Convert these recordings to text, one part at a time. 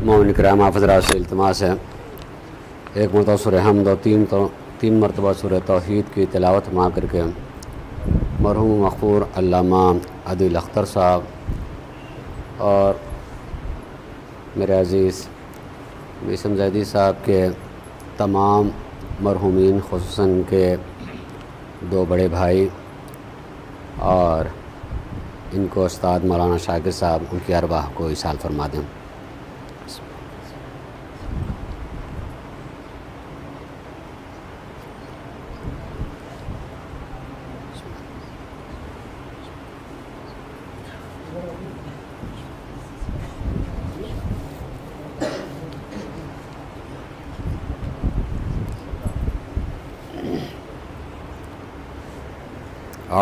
مومن کرام آپ حضرات سے التماس ہے ایک مرتبہ سورہ حمد اور تین مرتبہ سورہ توحید کی تلاوت فرما کر کے مرحوم مغفور علامہ عادل اختر صاحب اور میرے عزیز میثم زیدی صاحب کے تمام مرحومین خصوصاً کے دو بڑے بھائی اور ان کو استاد مولانا شاکر صاحب ان کی ارواح کو ایصال فرما دیں۔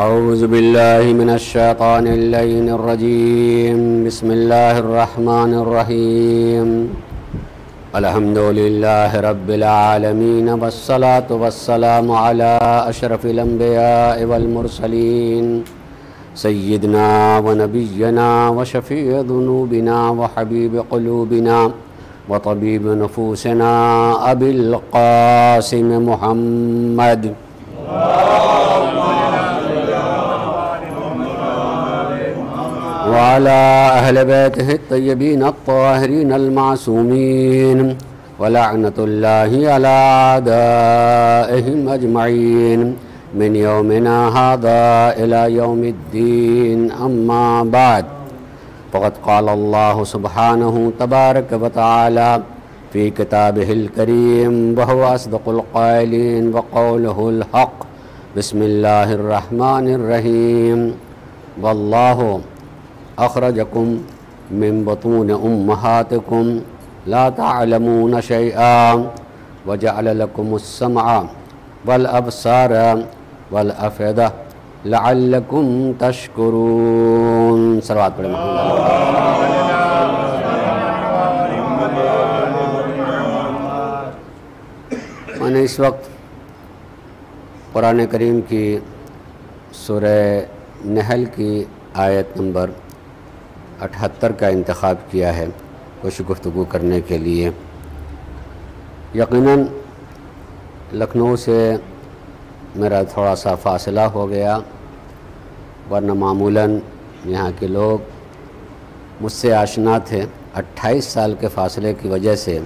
اعوذ باللہ من الشیطان اللعین الرجیم بسم اللہ الرحمن الرحیم الحمد للہ رب العالمین والصلاة والسلام علی اشرف الانبیاء والمرسلین سیدنا و نبینا و شفیع ذنوبنا و حبیب قلوبنا و طبیب نفوسنا ابی القاسم محمد وعلى أهل بيته الطيبين الطاهرين المعصومين ولعنة الله على أعدائهم أجمعين من يومنا هذا إلى يوم الدين أما بعد فقد قال الله سبحانه تبارك وتعالى في كتابه الكريم وهو أصدق القائلين وقوله الحق بسم الله الرحمن الرحيم والله أخرجكم من بطون أمهاتكم لا تعلمون شيئا وجعل لكم السمع والأبصار والأفئدة لعلكم تشكرون صلوات پڑھیں میں نے اس وقت قرآن کریم کی سورہ نحل کی آیت نمبر 78 کا انتخاب کیا ہے کچھ گفتگو کرنے کے لیے۔ یقیناً لکھنؤ سے میرا تھوڑا سا فاصلہ ہو گیا، ورنہ معمولاً یہاں کے لوگ مجھ سے آشنا تھے۔ 28 سال کے فاصلے کی وجہ سے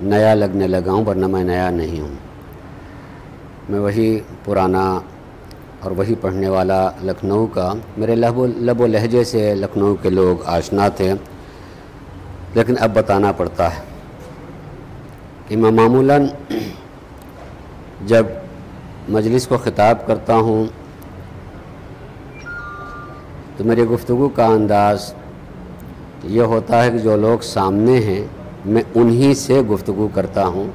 نیا لگنے لگا ہوں، ورنہ میں نیا نہیں ہوں، میں وہی پرانا اور وہی پڑھنے والا لکھنؤ کا۔ میرے لب و لہجے سے لکھنؤ کے لوگ آشنا تھے، لیکن اب بتانا پڑتا ہے کہ میں معمولاً جب مجلس کو خطاب کرتا ہوں تو میری گفتگو کا انداز یہ ہوتا ہے کہ جو لوگ سامنے ہیں میں انہی سے گفتگو کرتا ہوں،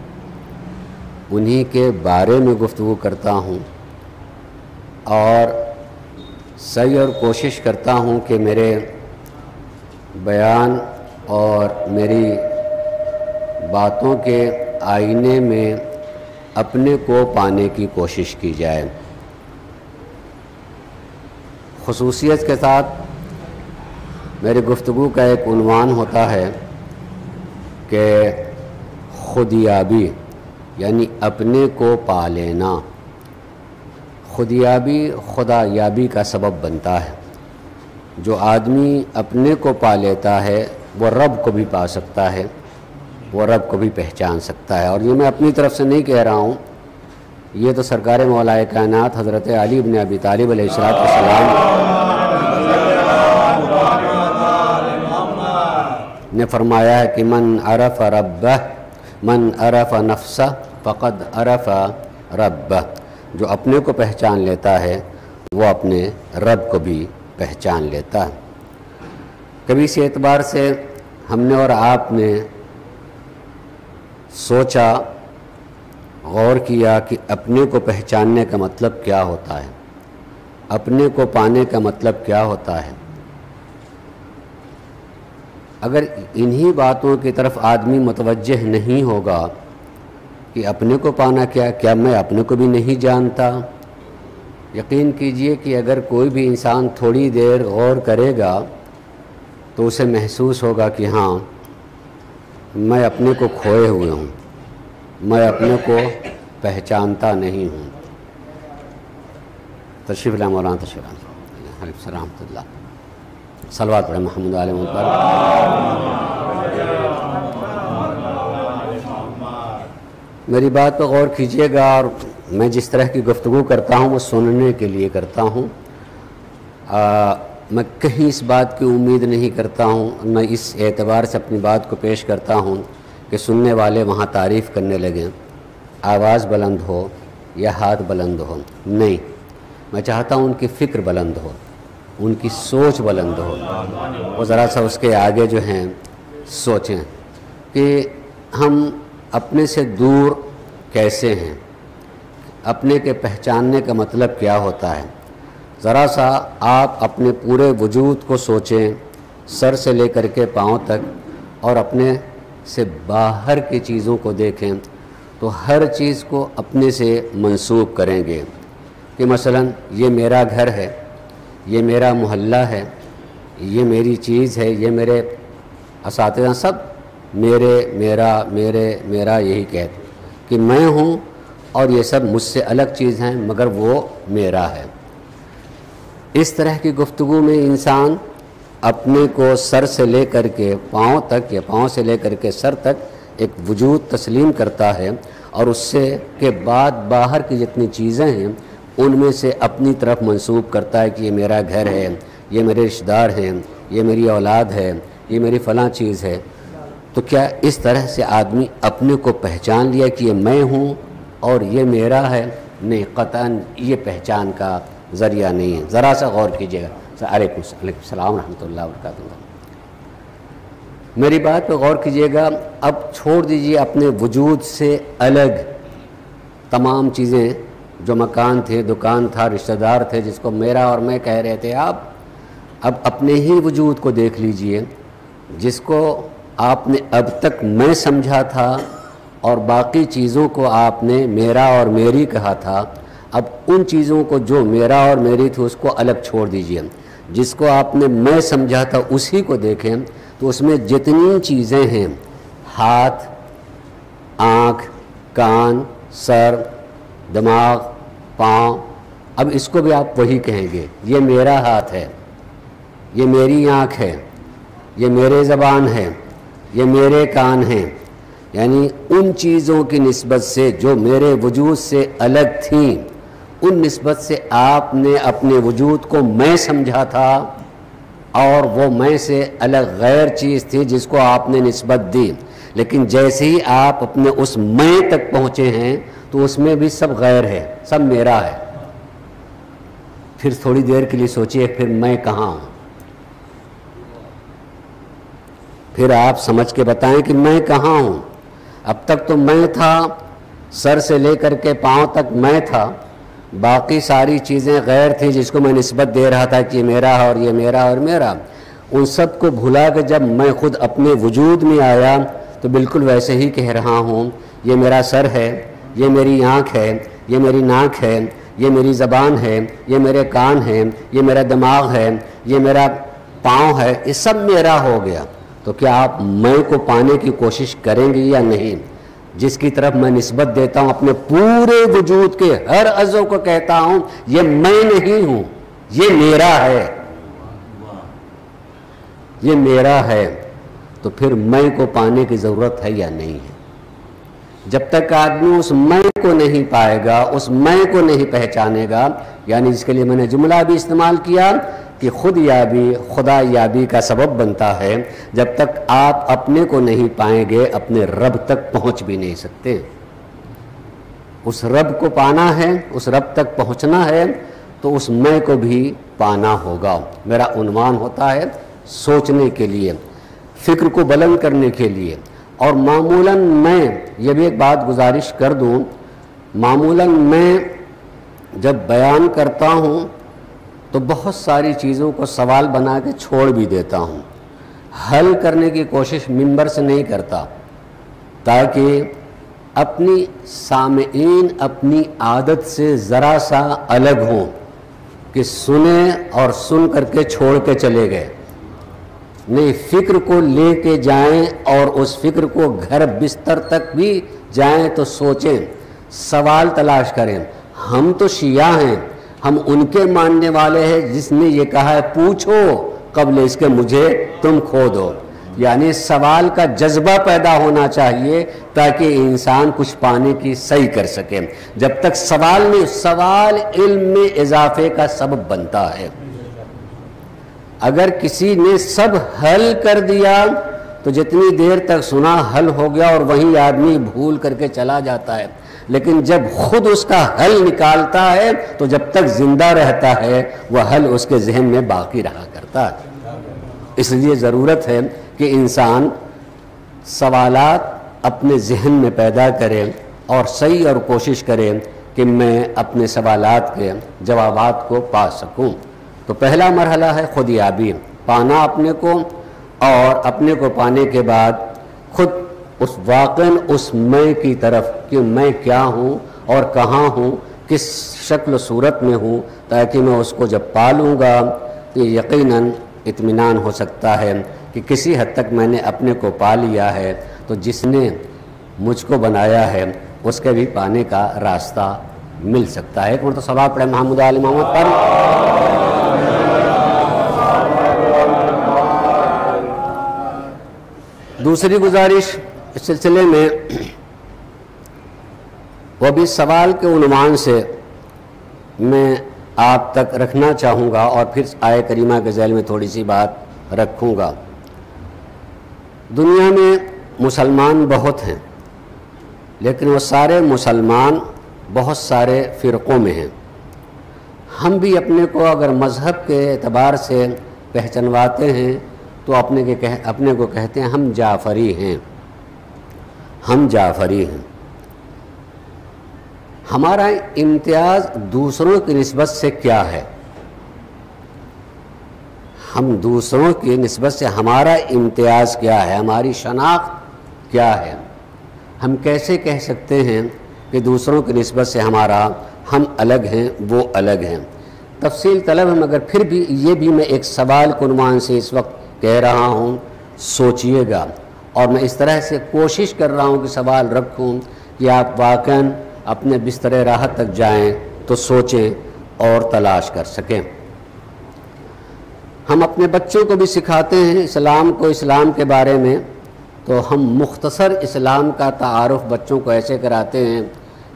انہی کے بارے میں گفتگو کرتا ہوں، اور سعی اور کوشش کرتا ہوں کہ میرے بیان اور میری باتوں کے آئینے میں اپنے کو پانے کی کوشش کی جائے۔ خصوصیت کے ساتھ میری گفتگو کا ایک عنوان ہوتا ہے کہ خودیابی، یعنی اپنے کو پا لینا۔ خودیابی خدا یابی کا سبب بنتا ہے۔ جو آدمی اپنے کو پا لیتا ہے وہ رب کو بھی پا سکتا ہے، وہ رب کو بھی پہچان سکتا ہے۔ اور یہ میں اپنی طرف سے نہیں کہہ رہا ہوں، یہ تو سرکار مولا کائنات حضرت علی بن ابی طالب علیہ السلام نے فرمایا ہے کہ من عرف ربہ من عرف نفسہ فقد عرف ربہ۔ جو اپنے کو پہچان لیتا ہے وہ اپنے رب کو بھی پہچان لیتا ہے۔ کبھی اس اعتبار سے ہم نے اور آپ نے سوچا، غور کیا کہ اپنے کو پہچاننے کا مطلب کیا ہوتا ہے، اپنے کو پانے کا مطلب کیا ہوتا ہے۔ اگر انہی باتوں کی طرف آدمی متوجہ نہیں ہوگا کہ اپنے کو پانا کیا میں اپنے کو بھی نہیں جانتا۔ یقین کیجئے کہ اگر کوئی بھی انسان تھوڑی دیر غور کرے گا تو اسے محسوس ہوگا کہ ہاں میں اپنے کو کھوئے ہوئے ہوں، میں اپنے کو پہچانتا نہیں ہوں۔ تشریف لائے مولانا، تشریف لائے۔ علیہ السلام ورحمۃ اللہ۔ صلوات پڑھیں محمد علیہ وسلم پر۔ میری بات پہ غور کیجیے گا، اور میں جس طرح کی گفتگو کرتا ہوں وہ سننے کے لیے کرتا ہوں۔ میں کہیں اس بات کی امید نہیں کرتا ہوں، نہ اس اعتبار سے اپنی بات کو پیش کرتا ہوں کہ سننے والے وہاں تعریف کرنے لگیں، آواز بلند ہو یا ہاتھ بلند ہو۔ نہیں، میں چاہتا ہوں ان کی فکر بلند ہو، ان کی سوچ بلند ہو، وہ ذرا سا اس کے آگے جو ہیں سوچیں کہ ہم اپنے سے دور کیسے ہیں، اپنے کے پہچاننے کا مطلب کیا ہوتا ہے۔ ذرا سا آپ اپنے پورے وجود کو سوچیں، سر سے لے کر کے پاؤں تک، اور اپنے سے باہر کی چیزوں کو دیکھیں تو ہر چیز کو اپنے سے منسوب کریں گے کہ مثلا یہ میرا گھر ہے، یہ میرا محلہ ہے، یہ میری چیز ہے، یہ میرے اساتذہ، سب میرے، میرا، میرا یہی کہتے کہ میں ہوں، اور یہ سب مجھ سے الگ چیز ہیں مگر وہ میرا ہے۔ اس طرح کی گفتگو میں انسان اپنے کو سر سے لے کر کے پاؤں تک، یا پاؤں سے لے کر کے سر تک ایک وجود تسلیم کرتا ہے، اور اس سے کے بعد باہر کی جتنی چیزیں ہیں ان میں سے اپنی طرف منسوب کرتا ہے کہ یہ میرا گھر ہے، یہ میرے رشتہ دار ہیں، یہ میری اولاد ہے، یہ میری فلاں چیز ہے۔ تو کیا اس طرح سے آدمی اپنے کو پہچان لیا کہ یہ میں ہوں اور یہ میرا ہے؟ نہیں، قطعاً یہ پہچان کا ذریعہ نہیں ہے۔ ذرا سا غور کیجیے گا۔ علیکم السلام ورحمۃ اللہ وبرکاتہ۔ میری بات پہ غور کیجیے گا۔ اب چھوڑ دیجیے اپنے وجود سے الگ تمام چیزیں، جو مکان تھے، دکان تھا، رشتہ دار تھے جس کو میرا اور میں کہہ رہے تھے آپ، اب اپنے ہی وجود کو دیکھ لیجئے جس کو آپ نے اب تک میں سمجھا تھا اور باقی چیزوں کو آپ نے میرا اور میری کہا تھا۔ اب ان چیزوں کو جو میرا اور میری تھی اس کو الگ چھوڑ دیجئے، جس کو آپ نے میں سمجھا تھا اسی کو دیکھیں تو اس میں جتنی چیزیں ہیں، ہاتھ، آنکھ، کان، سر، دماغ، پاؤں، اب اس کو بھی آپ وہی کہیں گے، یہ میرا ہاتھ ہے، یہ میری آنکھ ہے، یہ میرے زبان ہے، یہ میرے کان ہیں۔ یعنی ان چیزوں کی نسبت سے جو میرے وجود سے الگ تھیں، ان نسبت سے آپ نے اپنے وجود کو میں سمجھا تھا، اور وہ میں سے الگ غیر چیز تھی جس کو آپ نے نسبت دی۔ لیکن جیسے ہی آپ اپنے اس میں تک پہنچے ہیں تو اس میں بھی سب غیر ہے، سب میرا ہے۔ پھر تھوڑی دیر کے لیے سوچئے، پھر میں کہاں ہوں؟ پھر آپ سمجھ کے بتائیں کہ میں کہاں ہوں؟ اب تک تو میں تھا، سر سے لے کر کے پاؤں تک میں تھا، باقی ساری چیزیں غیر تھی جس کو میں نسبت دے رہا تھا کہ یہ میرا ہے اور یہ میرا اور میرا۔ ان سب کو بھلا کے جب میں خود اپنے وجود میں آیا تو بالکل ویسے ہی کہہ رہا ہوں، یہ میرا سر ہے، یہ میری آنکھ ہے، یہ میری ناک ہے، یہ میری زبان ہے، یہ میرے کان ہیں، یہ میرا دماغ ہے، یہ میرا پاؤں ہے، یہ سب میرا ہو گیا۔ تو کیا آپ میں کو پانے کی کوشش کریں گے یا نہیں؟ جس کی طرف میں نسبت دیتا ہوں اپنے پورے وجود کے ہر عضو کو کہتا ہوں یہ میں نہیں ہوں، یہ میرا ہے، یہ میرا ہے، تو پھر میں کو پانے کی ضرورت ہے یا نہیں ہے؟ جب تک آدمی اس میں کو نہیں پائے گا، اس میں کو نہیں پہچانے گا، یعنی جس کے لیے میں نے جملہ بھی استعمال کیا کہ خود یابی خدا یابی کا سبب بنتا ہے، جب تک آپ اپنے کو نہیں پائیں گے اپنے رب تک پہنچ بھی نہیں سکتے۔ اس رب کو پانا ہے، اس رب تک پہنچنا ہے تو اس میں کو بھی پانا ہوگا۔ میرا عنوان ہوتا ہے سوچنے کے لیے، فکر کو بلند کرنے کے لیے۔ اور معمولاً میں یہ بھی ایک بات گزارش کر دوں، معمولاً میں جب بیان کرتا ہوں تو بہت ساری چیزوں کو سوال بنا کے چھوڑ بھی دیتا ہوں، حل کرنے کی کوشش منبر سے نہیں کرتا، تاکہ اپنی سامعین اپنی عادت سے ذرا سا الگ ہوں کہ سنیں اور سن کر کے چھوڑ کے چلے گئے۔ نہیں فکر کو لے کے جائیں اور اس فکر کو گھر بستر تک بھی جائیں تو سوچیں، سوال تلاش کریں۔ ہم تو شیعہ ہیں، ہم ان کے ماننے والے ہیں جس نے یہ کہا ہے پوچھو قبل اس کے مجھے تم کھو دو۔ یعنی سوال کا جذبہ پیدا ہونا چاہیے تاکہ انسان کچھ پانے کی صحیح کر سکے۔ جب تک سوال نہیں، سوال علم میں اضافے کا سبب بنتا ہے۔ اگر کسی نے سب حل کر دیا تو جتنی دیر تک سنا حل ہو گیا اور وہیں آدمی بھول کر کے چلا جاتا ہے، لیکن جب خود اس کا حل نکالتا ہے تو جب تک زندہ رہتا ہے وہ حل اس کے ذہن میں باقی رہا کرتا ہے۔ اس لیے ضرورت ہے کہ انسان سوالات اپنے ذہن میں پیدا کرے اور صحیح اور کوشش کرے کہ میں اپنے سوالات کے جوابات کو پا سکوں۔ تو پہلا مرحلہ ہے خودیابی، پانا اپنے کو، اور اپنے کو پانے کے بعد خود اس واقعاً اس میں کی طرف کہ میں کیا ہوں اور کہاں ہوں، کس شکل و صورت میں ہوں، تاکہ میں اس کو جب پا لوں گا تو یقیناً اطمینان ہو سکتا ہے کہ کسی حد تک میں نے اپنے کو پا لیا ہے تو جس نے مجھ کو بنایا ہے اس کے بھی پانے کا راستہ مل سکتا ہے۔ ایک مرتبہ صلوات پڑھیں محمد آل محمد پر۔ دوسری گزارش اس سلسلے میں وہ بھی سوال کے عنوان سے میں آپ تک رکھنا چاہوں گا اور پھر آیہ کریمہ کے ذیل میں تھوڑی سی بات رکھوں گا۔ دنیا میں مسلمان بہت ہیں، لیکن وہ سارے مسلمان بہت سارے فرقوں میں ہیں۔ ہم بھی اپنے کو اگر مذہب کے اعتبار سے پہچنواتے ہیں تو اپنے کو کہتے ہیں ہم جعفری ہیں، ہم جعفری ہیں۔ ہمارا امتیاز دوسروں کی نسبت سے کیا ہے؟ ہم دوسروں کی نسبت سے ہمارا امتیاز کیا ہے؟ ہماری شناخت کیا ہے؟ ہم کیسے کہہ سکتے ہیں کہ دوسروں کی نسبت سے ہم الگ ہیں، وہ الگ ہیں؟ تفصیل طلب ہے، مگر پھر بھی یہ بھی میں ایک سوال کے عنوان سے اس وقت کہہ رہا ہوں، سوچئے گا۔ اور میں اس طرح سے کوشش کر رہا ہوں کہ سوال رکھوں کہ آپ واقعاً اپنے بستر راحت تک جائیں تو سوچیں اور تلاش کر سکیں۔ ہم اپنے بچوں کو بھی سکھاتے ہیں اسلام کو، اسلام کے بارے میں، تو ہم مختصر اسلام کا تعارف بچوں کو ایسے کراتے ہیں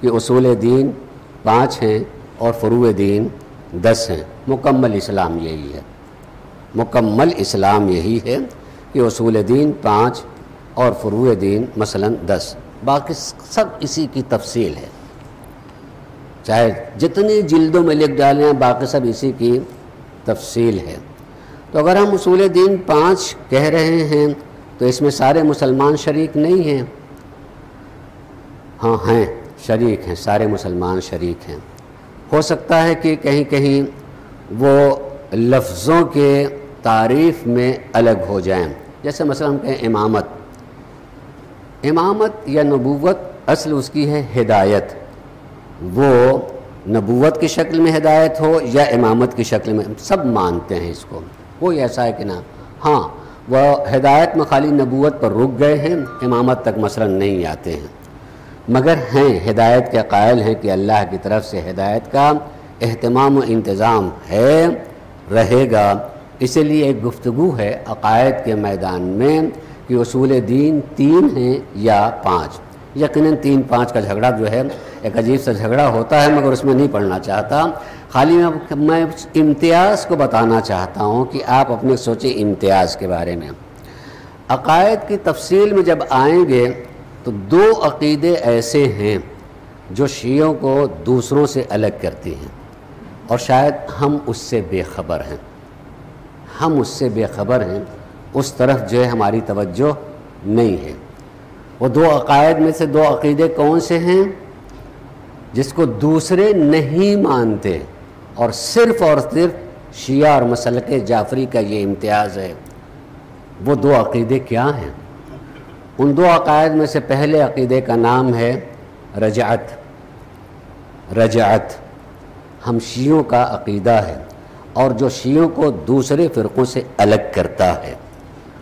کہ اصول دین 5 ہیں اور فروع دین 10 ہیں۔ مکمل اسلام یہی ہے، مکمل اسلام یہی ہے کہ اصول دین 5 اور فروع دین مثلاً 10، باقی سب اسی کی تفصیل ہے، چاہے جتنی جلدوں میں لکھ ڈالیں باقی سب اسی کی تفصیل ہے۔ تو اگر ہم اصول دین 5 کہہ رہے ہیں تو اس میں سارے مسلمان شریک نہیں ہیں؟ ہاں ہیں، شریک ہیں، سارے مسلمان شریک ہیں۔ ہو سکتا ہے کہ کہیں کہیں وہ لفظوں کے تعریف میں الگ ہو جائیں، جیسے مثلا ہم کہیں امامت یا نبوت، اصل اس کی ہے ہدایت، وہ نبوت کی شکل میں ہدایت ہو یا امامت کی شکل میں، سب مانتے ہیں اس کو، کوئی ایسا ہے کہ نہ، ہاں وہ ہدایت میں خالی نبوت پر رک گئے ہیں، امامت تک مثلا نہیں آتے ہیں، مگر ہیں ہدایت کے قائل ہیں کہ اللہ کی طرف سے ہدایت کا اہتمام و انتظام ہے، رہے گا۔ اسی لیے ایک گفتگو ہے عقائد کے میدان میں کہ اصول دین 3 ہیں یا 5۔ یقیناً 3-5 کا جھگڑا جو ہے ایک عجیب سا جھگڑا ہوتا ہے، مگر اس میں نہیں پڑھنا چاہتا، خالی میں امتیاز کو بتانا چاہتا ہوں کہ آپ اپنے سوچیں امتیاز کے بارے میں۔ عقائد کی تفصیل میں جب آئیں گے تو 2 عقیدے ایسے ہیں جو شیعوں کو دوسروں سے الگ کرتی ہیں، اور شاید ہم اس سے بے خبر ہیں، ہم اس سے بے خبر ہیں، اس طرف جو ہے ہماری توجہ نہیں ہے۔ وہ 2 عقائد میں سے 2 عقیدے کون سے ہیں جس کو دوسرے نہیں مانتے، اور صرف شیعہ اور مسلک جعفری کا یہ امتیاز ہے؟ وہ 2 عقیدے کیا ہیں؟ ان 2 عقائد میں سے پہلے عقیدے کا نام ہے رجعت۔ رجعت ہم شیعوں کا عقیدہ ہے، اور جو شیعوں کو دوسرے فرقوں سے الگ کرتا ہے۔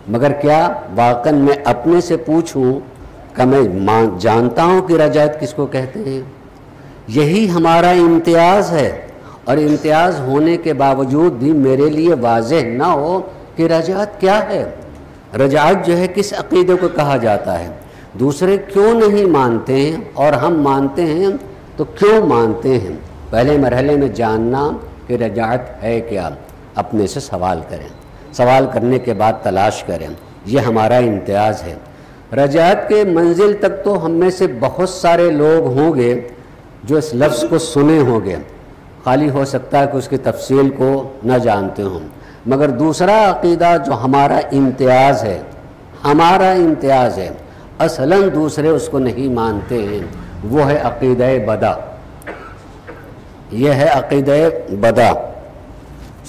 مگر کیا واقعاً میں اپنے سے پوچھوں کہ میں جانتا ہوں کہ رجعت کس کو کہتے ہیں؟ یہی ہمارا امتیاز ہے، اور امتیاز ہونے کے باوجود بھی میرے لیے واضح نہ ہو کہ رجعت کیا ہے، رجعت جو ہے کس عقیدے کو کہا جاتا ہے، دوسرے کیوں نہیں مانتے ہیں اور ہم مانتے ہیں تو کیوں مانتے ہیں؟ پہلے مرحلے میں جاننا کہ رجعت ہے کیا، اپنے سے سوال کریں، سوال کرنے کے بعد تلاش کریں، یہ ہمارا امتیاز ہے۔ رجعت کے منزل تک تو ہم میں سے بہت سارے لوگ ہوں گے جو اس لفظ کو سنے ہوں گے، خالی ہو سکتا ہے کہ اس کی تفصیل کو نہ جانتے ہوں، مگر دوسرا عقیدہ جو ہمارا امتیاز ہے اصلاً دوسرے اس کو نہیں مانتے ہیں، وہ ہے عقیدہ بدا۔ یہ ہے عقیدہ بدا۔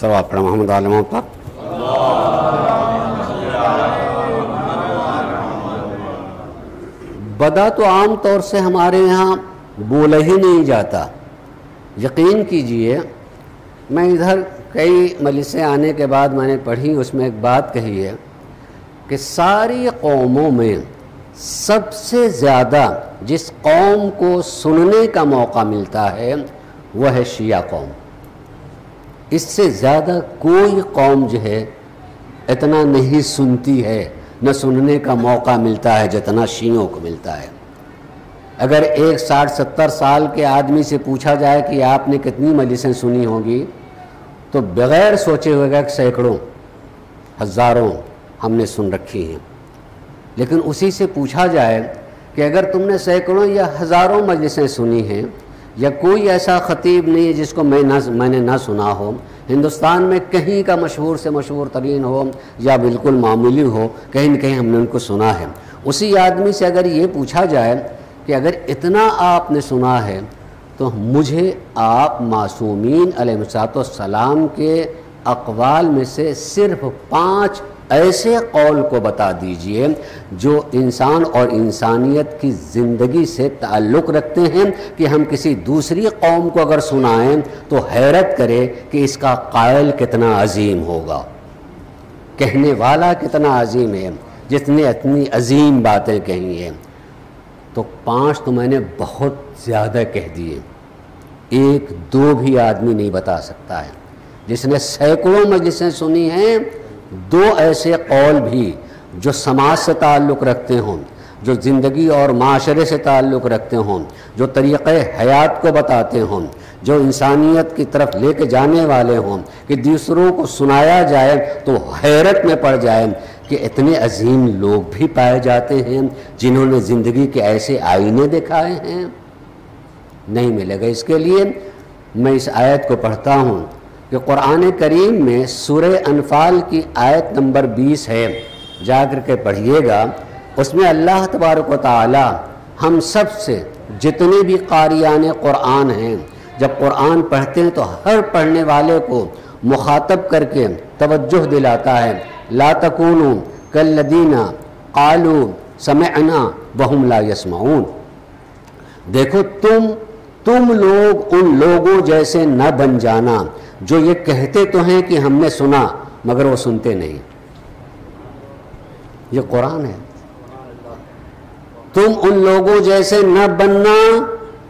صلوات پڑھیں محمد عالموں پر۔ بدا تو عام طور سے ہمارے یہاں بولا ہی نہیں جاتا۔ یقین کیجئے میں ادھر کئی مجلسیں آنے کے بعد میں نے پڑھی، اس میں ایک بات کہی ہے کہ ساری قوموں میں سب سے زیادہ جس قوم کو سننے کا موقع ملتا ہے وہ ہے شیعہ قوم۔ اس سے زیادہ کوئی قوم جو ہے اتنا نہیں سنتی ہے، نہ سننے کا موقع ملتا ہے جتنا شیعوں کو ملتا ہے۔ اگر ایک 60-70 سال کے آدمی سے پوچھا جائے کہ آپ نے کتنی مجلسیں سنی ہوں گی تو بغیر سوچے ہوئے گا کہ سینکڑوں، ہزاروں ہم نے سن رکھی ہیں۔ لیکن اسی سے پوچھا جائے کہ اگر تم نے سینکڑوں یا ہزاروں مجلسیں سنی ہیں، یا کوئی ایسا خطیب نہیں ہے جس کو میں نے نہ سنا ہو، ہندوستان میں کہیں کا مشہور سے مشہور ترین ہو یا بالکل معمولی ہو، کہیں نہ کہیں ہم نے ان کو سنا ہے، اسی آدمی سے اگر یہ پوچھا جائے کہ اگر اتنا آپ نے سنا ہے تو مجھے آپ معصومین علیہ السلام کے اقوال میں سے صرف 5 ایسے قول کو بتا دیجئے جو انسان اور انسانیت کی زندگی سے تعلق رکھتے ہیں کہ ہم کسی دوسری قوم کو اگر سنائیں تو حیرت کرے کہ اس کا قائل کتنا عظیم ہوگا، کہنے والا کتنا عظیم ہے، جس نے اتنی عظیم باتیں کہی ہیں۔ تو 5 تو میں نے بہت زیادہ کہہ دیے، 1-2 بھی آدمی نہیں بتا سکتا ہے۔ جس نے سینکڑوں مجلسیں سنی ہیں، 2 ایسے قول بھی جو سماج سے تعلق رکھتے ہوں، جو زندگی اور معاشرے سے تعلق رکھتے ہوں، جو طریقہ حیات کو بتاتے ہوں، جو انسانیت کی طرف لے کے جانے والے ہوں، کہ دوسروں کو سنایا جائے تو حیرت میں پڑ جائے کہ اتنے عظیم لوگ بھی پائے جاتے ہیں جنہوں نے زندگی کے ایسے آئینے دکھائے ہیں۔ نہیں ملے گا۔ اس کے لیے میں اس آیت کو پڑھتا ہوں کہ قرآن کریم میں سورہ انفال کی آیت نمبر 20 ہے، جا کر کے پڑھیے گا۔ اس میں اللہ تبارک و تعالی ہم سب سے جتنے بھی قاریان قرآن ہیں، جب قرآن پڑھتے ہیں تو ہر پڑھنے والے کو مخاطب کر کے توجہ دلاتا ہے، لا تکونوا کالذین قالوا سمعنا وہم لا یسمعون۔ دیکھو تم لوگ ان لوگوں جیسے نہ بن جانا جو یہ کہتے تو ہیں کہ ہم نے سنا مگر وہ سنتے نہیں۔ یہ قرآن ہے۔ تم ان لوگوں جیسے نہ بننا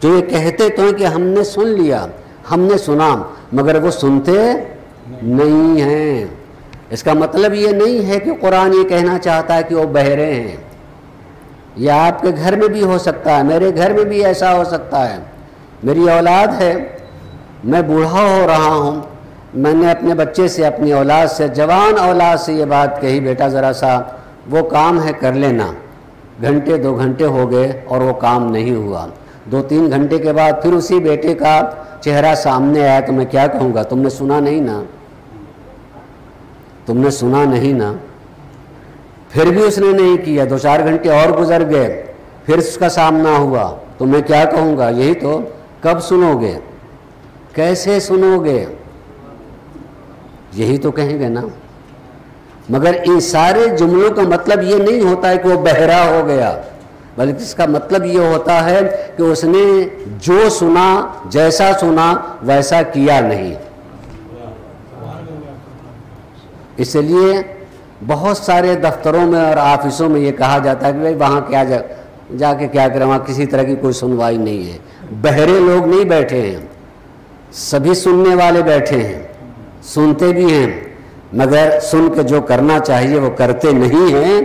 جو یہ کہتے تو ہیں کہ ہم نے سن لیا، ہم نے سنا مگر وہ سنتے نہیں ہیں۔ اس کا مطلب یہ نہیں ہے کہ قرآن یہ کہنا چاہتا ہے کہ وہ بہرے ہیں۔ یہ آپ کے گھر میں بھی ہو سکتا ہے، میرے گھر میں بھی ایسا ہو سکتا ہے۔ میری اولاد ہے، میں بوڑھا ہو رہا ہوں، میں نے اپنے بچے سے، اپنی اولاد سے، جوان اولاد سے یہ بات کہی، بیٹا ذرا سا وہ کام ہے کر لینا۔ 1-2 گھنٹے ہو گئے اور وہ کام نہیں ہوا۔ 2-3 گھنٹے کے بعد پھر اسی بیٹے کا چہرہ سامنے آیا تو میں کیا کہوں گا؟ تم نے سنا نہیں نا، تم نے سنا نہیں نا۔ پھر بھی اس نے نہیں کیا، 2-4 گھنٹے اور گزر گئے، پھر اس کا سامنا ہوا تو میں کیا کہوں گا؟ یہی تو، کب سنو گے، کیسے سنو گے، یہی تو کہیں گے نا۔ مگر ان سارے جملوں کا مطلب یہ نہیں ہوتا ہے کہ وہ بہرا ہو گیا، بلکہ اس کا مطلب یہ ہوتا ہے کہ اس نے جو سنا، جیسا سنا ویسا کیا نہیں۔ اس لیے بہت سارے دفتروں میں اور آفسوں میں یہ کہا جاتا ہے کہ بھائی وہاں کیا جا کے کیا کریں، وہاں کسی طرح کی کوئی سنوائی نہیں ہے. بہرے لوگ نہیں بیٹھے ہیں، سبھی سننے والے بیٹھے ہیں، سنتے بھی ہیں، مگر سن کے جو کرنا چاہیے وہ کرتے نہیں ہیں،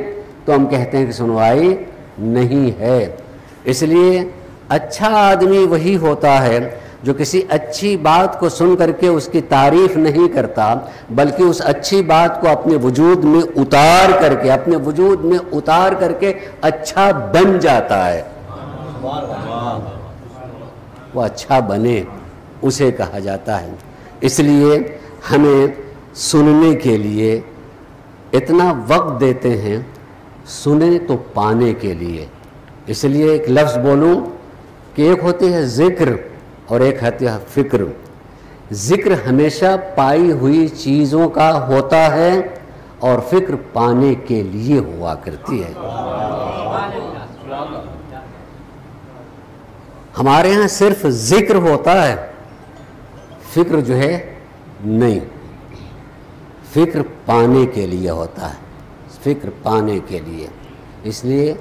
تو ہم کہتے ہیں کہ سنوائی نہیں ہے. اس لیے اچھا آدمی وہی ہوتا ہے جو کسی اچھی بات کو سن کر کے اس کی تعریف نہیں کرتا، بلکہ اس اچھی بات کو اپنے وجود میں اتار کر کے اچھا بن جاتا ہے. وہ اچھا بنے اسے کہا جاتا ہے. اس لیے ہمیں سننے کے لیے اتنا وقت دیتے ہیں، سنیں تو پانے کے لیے. اس لیے ایک لفظ بولوں کہ ایک ہوتی ہے ذکر اور ایک ہوتی ہے فکر. ذکر ہمیشہ پائی ہوئی چیزوں کا ہوتا ہے اور فکر پانے کے لیے ہوا کرتی ہے. ہمارے ہاں صرف ذکر ہوتا ہے، فکر جو ہے نہیں. فکر پانے کے لیے ہوتا ہے، فکر پانے کے لیے. اس لیے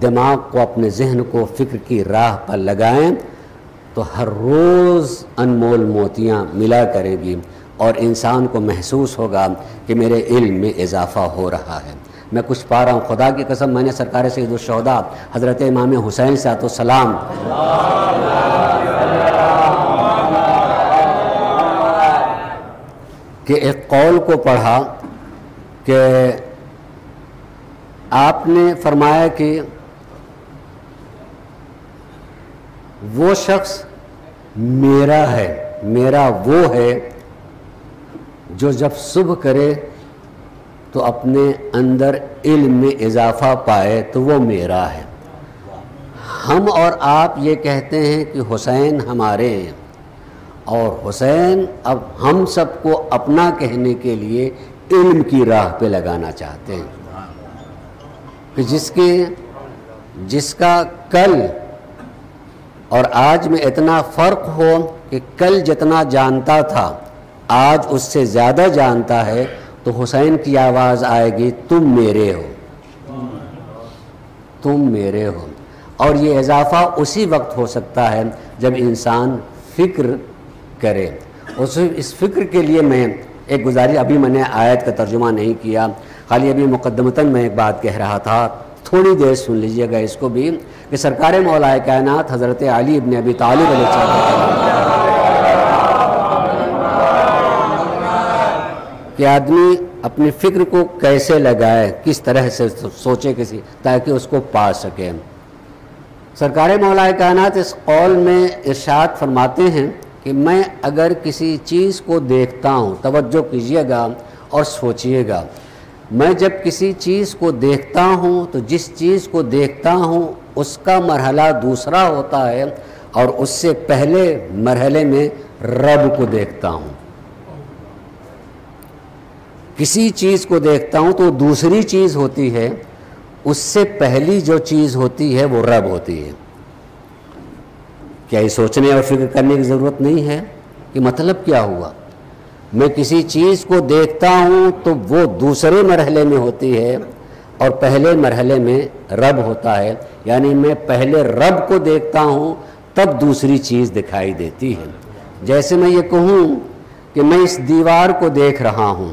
دماغ کو، اپنے ذہن کو فکر کی راہ پر لگائیں تو ہر روز انمول موتیاں ملا کریں گی اور انسان کو محسوس ہوگا کہ میرے علم میں اضافہ ہو رہا ہے. میں کچھ پا رہا ہوں، خدا کی قسم. میں نے سرکار سید الشہداء حضرت امام حسین صاحب السلام کہ ایک قول کو پڑھا کہ آپ نے فرمایا کہ وہ شخص میرا ہے، میرا وہ ہے جو جب صبح کرے تو اپنے اندر علم میں اضافہ پائے تو وہ میرا ہے. ہم اور آپ یہ کہتے ہیں کہ حسین ہمارے ہیں، اور حسین اب ہم سب کو اپنا کہنے کے لیے علم کی راہ پہ لگانا چاہتے ہیں کہ جس کا کل اور آج میں اتنا فرق ہو کہ کل جتنا جانتا تھا آج اس سے زیادہ جانتا ہے، تو حسین کی آواز آئے گی تم میرے ہو، تم میرے ہو. اور یہ اضافہ اسی وقت ہو سکتا ہے جب انسان فکر کرے. اس فکر کے لیے میں ایک گزارش، ابھی میں نے آیت کا ترجمہ نہیں کیا، خالی ابھی مقدمتاً میں ایک بات کہہ رہا تھا، تھوڑی دیر سن لیجئے گا اس کو بھی، کہ سرکار مولا کائنات حضرت علی ابن ابی طالب علیہ السلام کہ آدمی اپنی فکر کو کیسے لگائے، کس طرح سے سوچے کسی تاکہ اس کو پا سکے. سرکار مولا کائنات اس قول میں ارشاد فرماتے ہیں کہ میں اگر کسی چیز کو دیکھتا ہوں، توجہ کیجئے گا اور سوچئے گا، میں جب کسی چیز کو دیکھتا ہوں تو جس چیز کو دیکھتا ہوں اس کا مرحلہ دوسرا ہوتا ہے، اور اس سے پہلے مرحلے میں رب کو دیکھتا ہوں. کسی چیز کو دیکھتا ہوں تو دوسری چیز ہوتی ہے، اس سے پہلی جو چیز ہوتی ہے وہ رب ہوتی ہے. کیا یہ سوچنے اور فکر کرنے کی ضرورت نہیں ہے کہ مطلب کیا ہوا؟ میں کسی چیز کو دیکھتا ہوں تو وہ دوسرے مرحلے میں ہوتی ہے اور پہلے مرحلے میں رب ہوتا ہے، یعنی میں پہلے رب کو دیکھتا ہوں تب دوسری چیز دکھائی دیتی ہے. جیسے میں یہ کہوں کہ میں اس دیوار کو دیکھ رہا ہوں،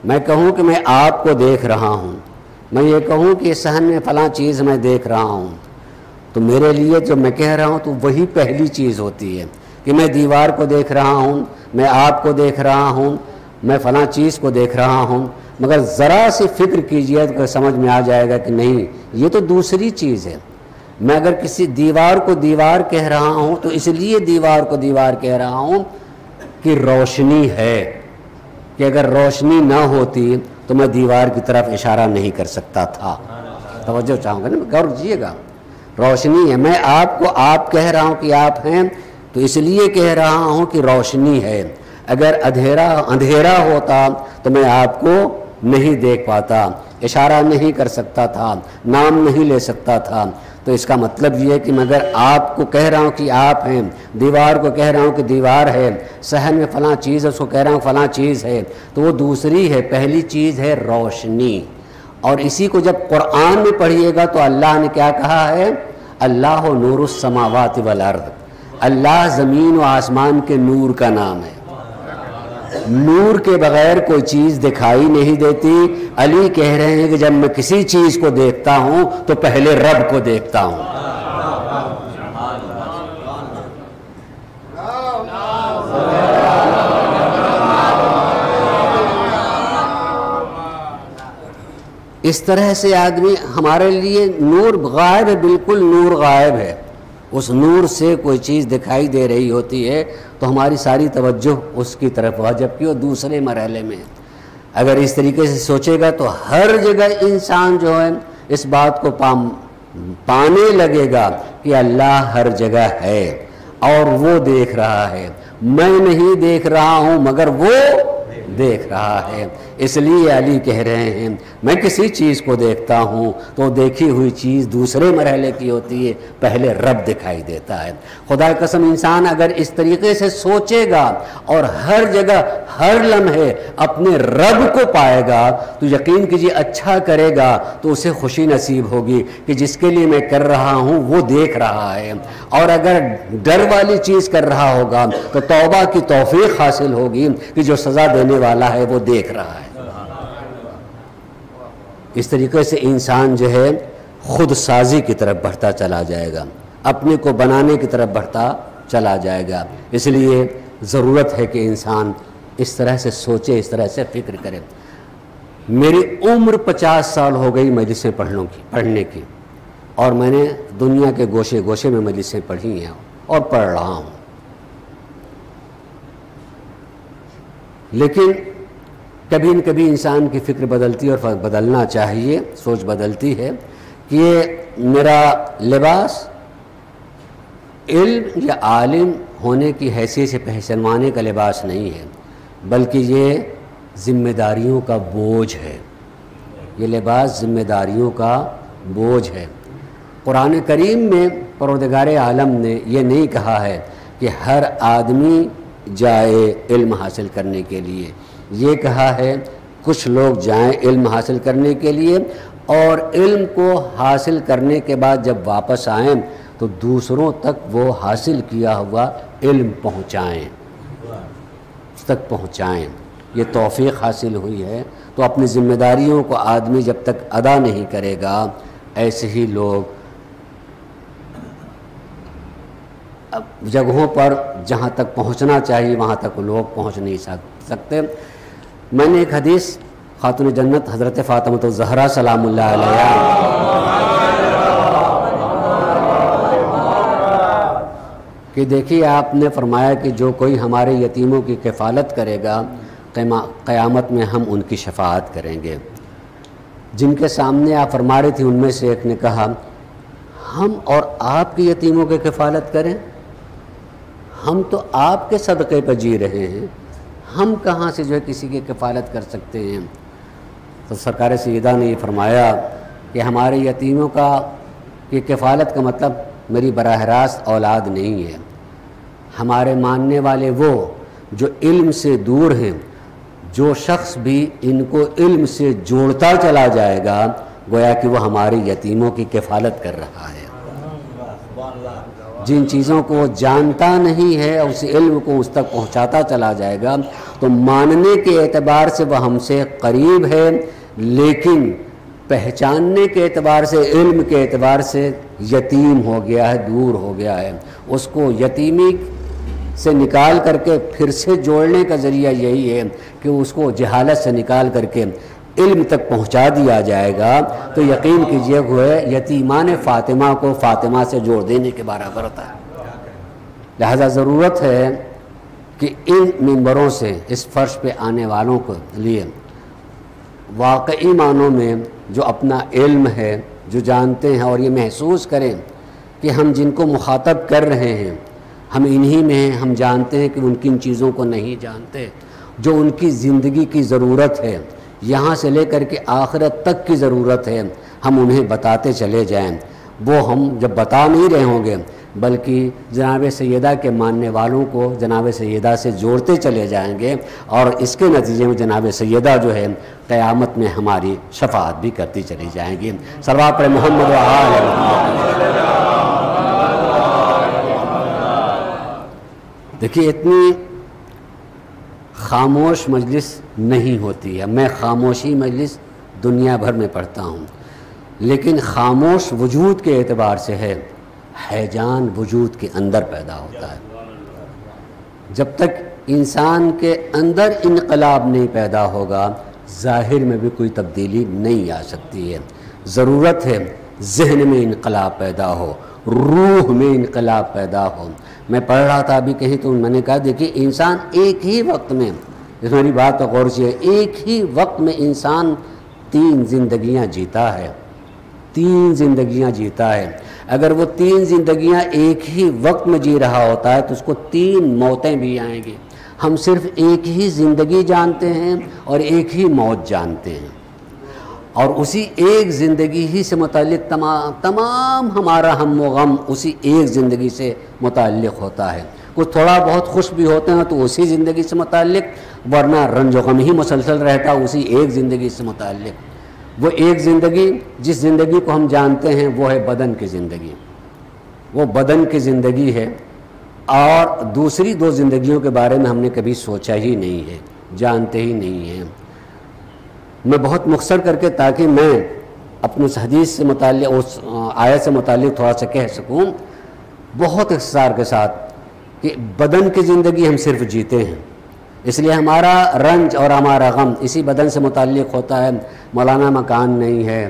میں کہوں کہ میں آپ کو دیکھ رہا ہوں، میں یہ کہوں کہ اس صحن میں فلاں چیز میں دیکھ رہا ہوں، تو میرے لیے جو میں کہہ رہا ہوں تو وہی پہلی چیز ہوتی ہے کہ میں دیوار کو دیکھ رہا ہوں، میں آپ کو دیکھ رہا ہوں، میں فلاں چیز کو دیکھ رہا ہوں. مگر ذرا سی فکر کیجئے تو سمجھ میں آ جائے گا کہ نہیں، یہ تو دوسری چیز ہے. میں اگر کسی دیوار کو دیوار کہہ رہا ہوں تو اس لیے دیوار کو دیوار کہہ رہا ہوں کہ روشنی ہے، کہ اگر روشنی نہ ہوتی تو میں دیوار کی طرف اشارہ نہیں کر سکتا تھا. توجہ چاہوں گا نا، غور کیجیے گا. روشنی ہے، میں آپ کو آپ کہہ رہا ہوں کہ آپ ہیں تو اس لیے کہہ رہا ہوں کہ روشنی ہے. اگر اندھیرا ہوتا تو میں آپ کو نہیں دیکھ پاتا، اشارہ نہیں کر سکتا تھا، نام نہیں لے سکتا تھا. تو اس کا مطلب یہ ہے کہ میں اگر آپ کو کہہ رہا ہوں کہ آپ ہیں، دیوار کو کہہ رہا ہوں کہ دیوار ہے، صحن میں فلاں چیز ہے اس کو کہہ رہا ہوں فلاں چیز ہے، تو وہ دوسری ہے۔ پہلی چیز ہے روشنی، اور اسی کو جب قرآن میں پڑھیے گا تو اللہ نے کیا کہا ہے؟ اللہ نور السماوات والارض، اللہ زمین و آسمان کے نور کا نام ہے۔ نور کے بغیر کوئی چیز دکھائی نہیں دیتی۔ علی کہہ رہے ہیں کہ جب میں کسی چیز کو دیکھتا ہوں تو پہلے رب کو دیکھتا ہوں۔ اس طرح سے آدمی، ہمارے لیے نور غائب ہے، بالکل نور غائب ہے، اس نور سے کوئی چیز دکھائی دے رہی ہوتی ہے تو ہماری ساری توجہ اس کی طرف ہوا، جبکہ وہ دوسرے مرحلے میں۔ اگر اس طریقے سے سوچے گا تو ہر جگہ انسان جو ہے اس بات کو پانے لگے گا کہ اللہ ہر جگہ ہے اور وہ دیکھ رہا ہے، میں نہیں دیکھ رہا ہوں مگر وہ دیکھ رہا ہے۔ اس لیے علی کہہ رہے ہیں میں کسی چیز کو دیکھتا ہوں تو دیکھی ہوئی چیز دوسرے مرحلے کی ہوتی ہے، پہلے رب دکھائی دیتا ہے۔ خدا کی قسم انسان اگر اس طریقے سے سوچے گا اور ہر جگہ ہر لمحے اپنے رب کو پائے گا تو یقین کیجیے اچھا کرے گا تو اسے خوشی نصیب ہوگی کہ جس کے لیے میں کر رہا ہوں وہ دیکھ رہا ہے، اور اگر ڈر والی چیز کر رہا ہوگا تو توبہ کی توفیق حاصل ہوگی کہ جو سزا دینے والا ہے وہ دیکھ رہا ہے۔ اس طریقے سے انسان جو ہے خود سازی کی طرف بڑھتا چلا جائے گا، اپنے کو بنانے کی طرف بڑھتا چلا جائے گا۔ اس لیے ضرورت ہے کہ انسان اس طرح سے سوچے، اس طرح سے فکر کرے۔ میری عمر 50 سال ہو گئی مجلسیں پڑھنے کی، اور میں نے دنیا کے گوشے گوشے میں مجلسیں پڑھی ہیں اور پڑھ رہا ہوں، لیکن کبھی نہ کبھی انسان کی فکر بدلتی ہے اور بدلنا چاہیے، سوچ بدلتی ہے کہ یہ میرا لباس علم یا عالم ہونے کی حیثیت سے پہچانوانے کا لباس نہیں ہے، بلکہ یہ ذمہ داریوں کا بوجھ ہے۔ یہ لباس ذمہ داریوں کا بوجھ ہے۔ قرآن کریم میں پروردگار عالم نے یہ نہیں کہا ہے کہ ہر آدمی جائے علم حاصل کرنے کے لیے، یہ کہا ہے کچھ لوگ جائیں علم حاصل کرنے کے لیے، اور علم کو حاصل کرنے کے بعد جب واپس آئیں تو دوسروں تک وہ حاصل کیا ہوا علم پہنچائیں، اس تک پہنچائیں۔ یہ توفیق حاصل ہوئی ہے۔ تو اپنی ذمہ داریوں کو آدمی جب تک ادا نہیں کرے گا، ایسے ہی لوگ جگہوں پر جہاں تک پہنچنا چاہیے وہاں تک لوگ پہنچ نہیں سکتے۔ میں نے ایک حدیث خاتون جنت حضرت فاطمہ الزہرا سلام اللہ علیہا کہ دیکھیے آپ نے فرمایا کہ جو کوئی ہمارے یتیموں کی کفالت کرے گا قیامت میں ہم ان کی شفاعت کریں گے۔ جن کے سامنے آپ فرما رہی تھی ان میں سے ایک نے کہا ہم اور آپ کے یتیموں کی کفالت کریں؟ ہم تو آپ کے صدقے پہ جی رہے ہیں، ہم کہاں سے جو ہے کسی کی کفالت کر سکتے ہیں؟ تو سرکار سیدہ نے یہ فرمایا کہ ہمارے یتیموں کی کفالت کا مطلب میری براہ راست اولاد نہیں ہے۔ ہمارے ماننے والے وہ جو علم سے دور ہیں، جو شخص بھی ان کو علم سے جوڑتا چلا جائے گا گویا کہ وہ ہمارے یتیموں کی کفالت کر رہا ہے۔ جن چیزوں کو وہ جانتا نہیں ہے اور اس علم کو اس تک پہنچاتا چلا جائے گا تو ماننے کے اعتبار سے وہ ہم سے قریب ہے، لیکن پہچاننے کے اعتبار سے، علم کے اعتبار سے یتیم ہو گیا ہے، دور ہو گیا ہے۔ اس کو یتیمی سے نکال کر کے پھر سے جوڑنے کا ذریعہ یہی ہے کہ اس کو جہالت سے نکال کر کے علم تک پہنچا دیا جائے گا تو یقین کیجئے ہوئے یتیمان فاطمہ کو فاطمہ سے جوڑ دینے کے برابر ہوتا ہے۔ لہذا ضرورت ہے کہ ان منبروں سے اس فرش پہ آنے والوں کے لیے واقعی معنوں میں جو اپنا علم ہے، جو جانتے ہیں اور یہ محسوس کریں کہ ہم جن کو مخاطب کر رہے ہیں ہم انہی میں ہیں، ہم جانتے ہیں کہ ان کن چیزوں کو نہیں جانتے، جو ان کی زندگی کی ضرورت ہے، یہاں سے لے کر کے آخرت تک کی ضرورت ہے، ہم انہیں بتاتے چلے جائیں۔ وہ ہم جب بتا نہیں رہے ہوں گے بلکہ جناب سیدہ کے ماننے والوں کو جناب سیدہ سے جوڑتے چلے جائیں گے، اور اس کے نتیجے میں جناب سیدہ جو ہے قیامت میں ہماری شفاعت بھی کرتی چلی جائیں گی۔ صلوات پر محمد و آل محمد۔ دیکھیے اتنی خاموش مجلس نہیں ہوتی ہے، میں خاموشی مجلس دنیا بھر میں پڑھتا ہوں، لیکن خاموش وجود کے اعتبار سے ہے، ہیجان وجود کے اندر پیدا ہوتا ہے۔ جب تک انسان کے اندر انقلاب نہیں پیدا ہوگا ظاہر میں بھی کوئی تبدیلی نہیں آ سکتی ہے۔ ضرورت ہے ذہن میں انقلاب پیدا ہو، روح میں انقلاب پیدا ہو۔ میں پڑھ رہا تھا ابھی کہیں تو میں نے کہا دیکھیے انسان ایک ہی وقت میں، اس میری بات تو غور سے، ایک ہی وقت میں انسان 3 زندگیاں جیتا ہے، 3 زندگیاں جیتا ہے۔ اگر وہ 3 زندگیاں ایک ہی وقت میں جی رہا ہوتا ہے تو اس کو 3 موتیں بھی آئیں گی۔ ہم صرف ایک ہی زندگی جانتے ہیں اور ایک ہی موت جانتے ہیں، اور اسی ایک زندگی ہی سے متعلق تمام ہمارا ہم و غم اسی ایک زندگی سے متعلق ہوتا ہے۔ کچھ تھوڑا بہت خوش بھی ہوتے ہیں تو اسی زندگی سے متعلق، ورنہ رنج و غم ہی مسلسل رہتا اسی ایک زندگی سے متعلق۔ وہ ایک زندگی جس زندگی کو ہم جانتے ہیں وہ ہے بدن کی زندگی، وہ بدن کی زندگی ہے، اور دوسری 2 زندگیوں کے بارے میں ہم نے کبھی سوچا ہی نہیں ہے، جانتے ہی نہیں ہیں۔ میں بہت مختصر کر کے تاکہ میں اپنے اس حدیث سے متعلق، اس آیت سے متعلق تھوڑا سا کہہ سکوں بہت اختصار کے ساتھ، کہ بدن کی زندگی ہم صرف جیتے ہیں، اس لیے ہمارا رنج اور ہمارا غم اسی بدن سے متعلق ہوتا ہے۔ مولانا مکان نہیں ہے،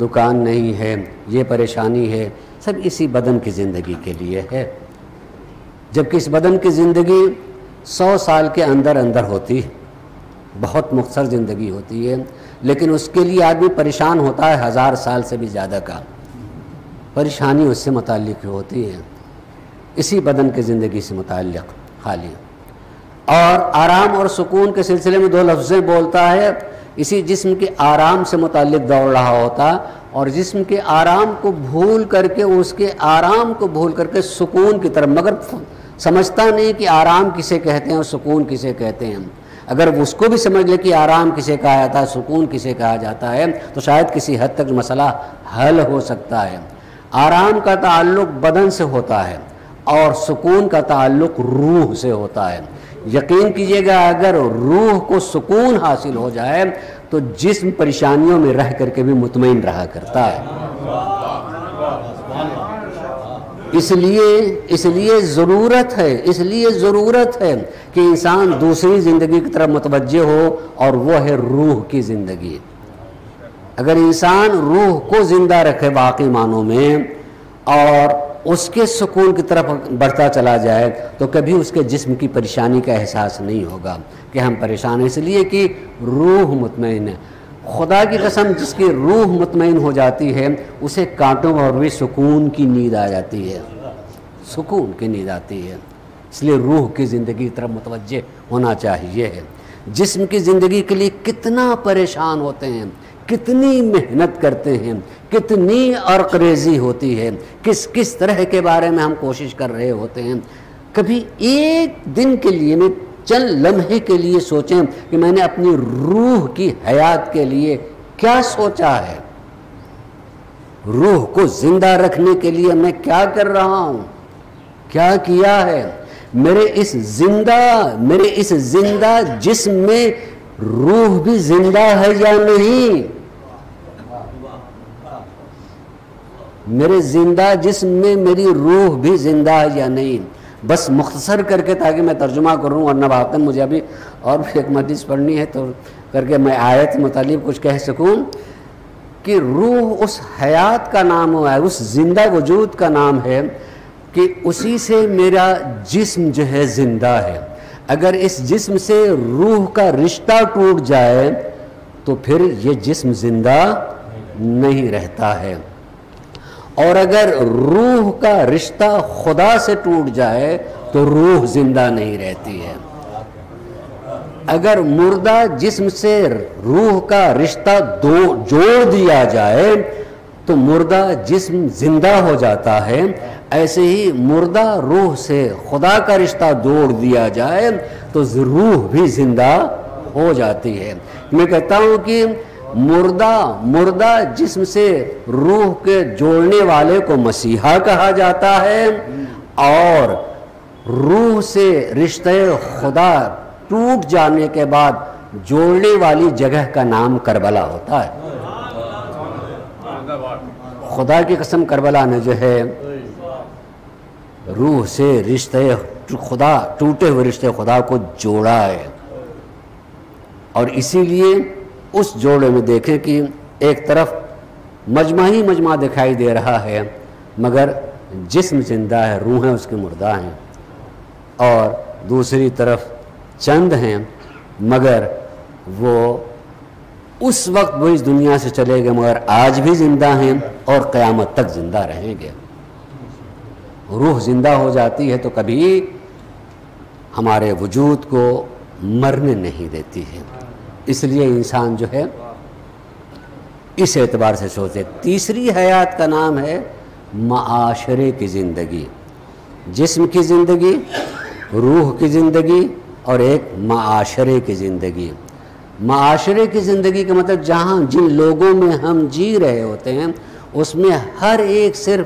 دکان نہیں ہے، یہ پریشانی ہے، سب اسی بدن کی زندگی کے لیے ہے، جبکہ اس بدن کی زندگی 100 سال کے اندر اندر ہوتی ہے، بہت مختصر زندگی ہوتی ہے، لیکن اس کے لیے آدمی پریشان ہوتا ہے 1000 سال سے بھی زیادہ کا، پریشانی اس سے متعلق ہوتی ہے، اسی بدن کی زندگی سے متعلق خالی۔ اور آرام اور سکون کے سلسلے میں 2 لفظیں بولتا ہے، اسی جسم کے آرام سے متعلق دوڑ رہا ہوتا، اور جسم کے آرام کو بھول کر کے، اس کے آرام کو بھول کر کے سکون کی طرف، مگر سمجھتا نہیں کہ آرام کسے کہتے ہیں اور سکون کسے کہتے ہیں۔ اگر اس کو بھی سمجھ لے کہ آرام کسے کہا جاتا ہے، سکون کسے کہا جاتا ہے، تو شاید کسی حد تک مسئلہ حل ہو سکتا ہے۔ آرام کا تعلق بدن سے ہوتا ہے اور سکون کا تعلق روح سے ہوتا ہے۔ یقین کیجئے گا اگر روح کو سکون حاصل ہو جائے تو جسم پریشانیوں میں رہ کر کے بھی مطمئن رہا کرتا ہے۔ اس لیے ضرورت ہے کہ انسان دوسری زندگی کی طرف متوجہ ہو، اور وہ ہے روح کی زندگی۔ اگر انسان روح کو زندہ رکھے واقعی معنوں میں اور اس کے سکون کی طرف بڑھتا چلا جائے تو کبھی اس کے جسم کی پریشانی کا احساس نہیں ہوگا کہ ہم پریشان ہیں، اس لیے کہ روح مطمئن ہے۔ خدا کی قسم جس کی روح مطمئن ہو جاتی ہے اسے کانٹوں اور بھی سکون کی نیند آ جاتی ہے، سکون کی نیند آتی ہے۔ اس لیے روح کی زندگی کی طرف متوجہ ہونا چاہیے ہے۔ جسم کی زندگی کے لیے کتنا پریشان ہوتے ہیں، کتنی محنت کرتے ہیں، کتنی عرق ریزی ہوتی ہے، کس طرح کے بارے میں ہم کوشش کر رہے ہوتے ہیں۔ کبھی ایک دن کے لیے میں چند لمحے کے لیے سوچیں کہ میں نے اپنی روح کی حیات کے لیے کیا سوچا ہے، روح کو زندہ رکھنے کے لیے میں کیا کر رہا ہوں، کیا کیا ہے۔ میرے اس زندہ جسم میں روح بھی زندہ ہے یا نہیں، میرے زندہ جسم میں میری روح بھی زندہ ہے یا نہیں۔ بس مختصر کر کے تاکہ میں ترجمہ کروں، ورنہ واقعاً مجھے ابھی اور بھی ایک مجلس پڑھنی ہے تو کر کے میں آیت متعلق کچھ کہہ سکوں کہ روح اس حیات کا نام ہے، اس زندہ وجود کا نام ہے کہ اسی سے میرا جسم جو ہے زندہ ہے۔ اگر اس جسم سے روح کا رشتہ ٹوٹ جائے تو پھر یہ جسم زندہ نہیں رہتا ہے، اور اگر روح کا رشتہ خدا سے ٹوٹ جائے تو روح زندہ نہیں رہتی ہے۔ اگر مردہ جسم سے روح کا رشتہ جوڑ دیا جائے تو مردہ جسم زندہ ہو جاتا ہے، ایسے ہی مردہ روح سے خدا کا رشتہ جوڑ دیا جائے تو روح بھی زندہ ہو جاتی ہے۔ میں کہتا ہوں کہ مردہ جسم سے روح کے جوڑنے والے کو مسیحا کہا جاتا ہے، اور روح سے رشتہ خدا ٹوٹ جانے کے بعد جوڑنے والی جگہ کا نام کربلا ہوتا ہے۔ خدا کی قسم کربلا نے جو ہے روح سے رشتہ خدا، ٹوٹے ہوئے رشتہ خدا کو جوڑا ہے، اور اسی لیے اس جوڑے میں دیکھیں کہ ایک طرف مجمع ہی مجمع دکھائی دے رہا ہے مگر جسم زندہ ہے، روحیں اس کے مردہ ہیں، اور دوسری طرف چند ہیں مگر وہ اس وقت وہ اس دنیا سے چلے گئے مگر آج بھی زندہ ہیں اور قیامت تک زندہ رہیں گے۔ روح زندہ ہو جاتی ہے تو کبھی ہمارے وجود کو مرنے نہیں دیتی ہے، اس لیے انسان جو ہے اس اعتبار سے سوچے۔ تیسری حیات کا نام ہے معاشرے کی زندگی، جسم کی زندگی، روح کی زندگی، اور ایک معاشرے کی زندگی۔ معاشرے کی زندگی کا مطلب جہاں جن لوگوں میں ہم جی رہے ہوتے ہیں اس میں ہر ایک صرف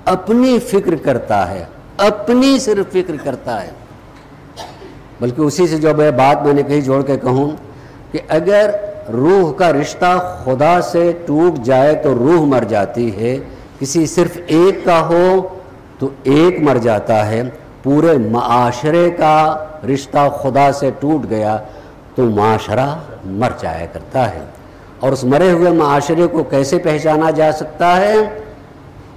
اپنی فکر کرتا ہے، اپنی صرف فکر کرتا ہے۔ بلکہ اسی سے جو بات میں نے کہی جوڑ کے کہوں کہ اگر روح کا رشتہ خدا سے ٹوٹ جائے تو روح مر جاتی ہے، کسی صرف ایک کا ہو تو ایک مر جاتا ہے، پورے معاشرے کا رشتہ خدا سے ٹوٹ گیا تو معاشرہ مر جایا کرتا ہے۔ اور اس مرے ہوئے معاشرے کو کیسے پہچانا جا سکتا ہے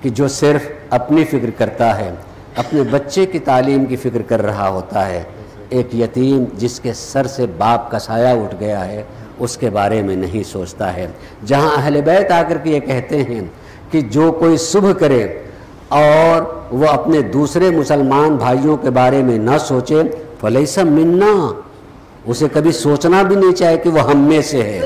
کہ جو صرف اپنی فکر کرتا ہے، اپنے بچے کی تعلیم کی فکر کر رہا ہوتا ہے، ایک یتیم جس کے سر سے باپ کا سایہ اٹھ گیا ہے اس کے بارے میں نہیں سوچتا ہے۔ جہاں اہل بیت آ کر کے یہ کہتے ہیں کہ جو کوئی صبح کرے اور وہ اپنے دوسرے مسلمان بھائیوں کے بارے میں نہ سوچے فلیس منا، اسے کبھی سوچنا بھی نہیں چاہے کہ وہ ہم میں سے ہے۔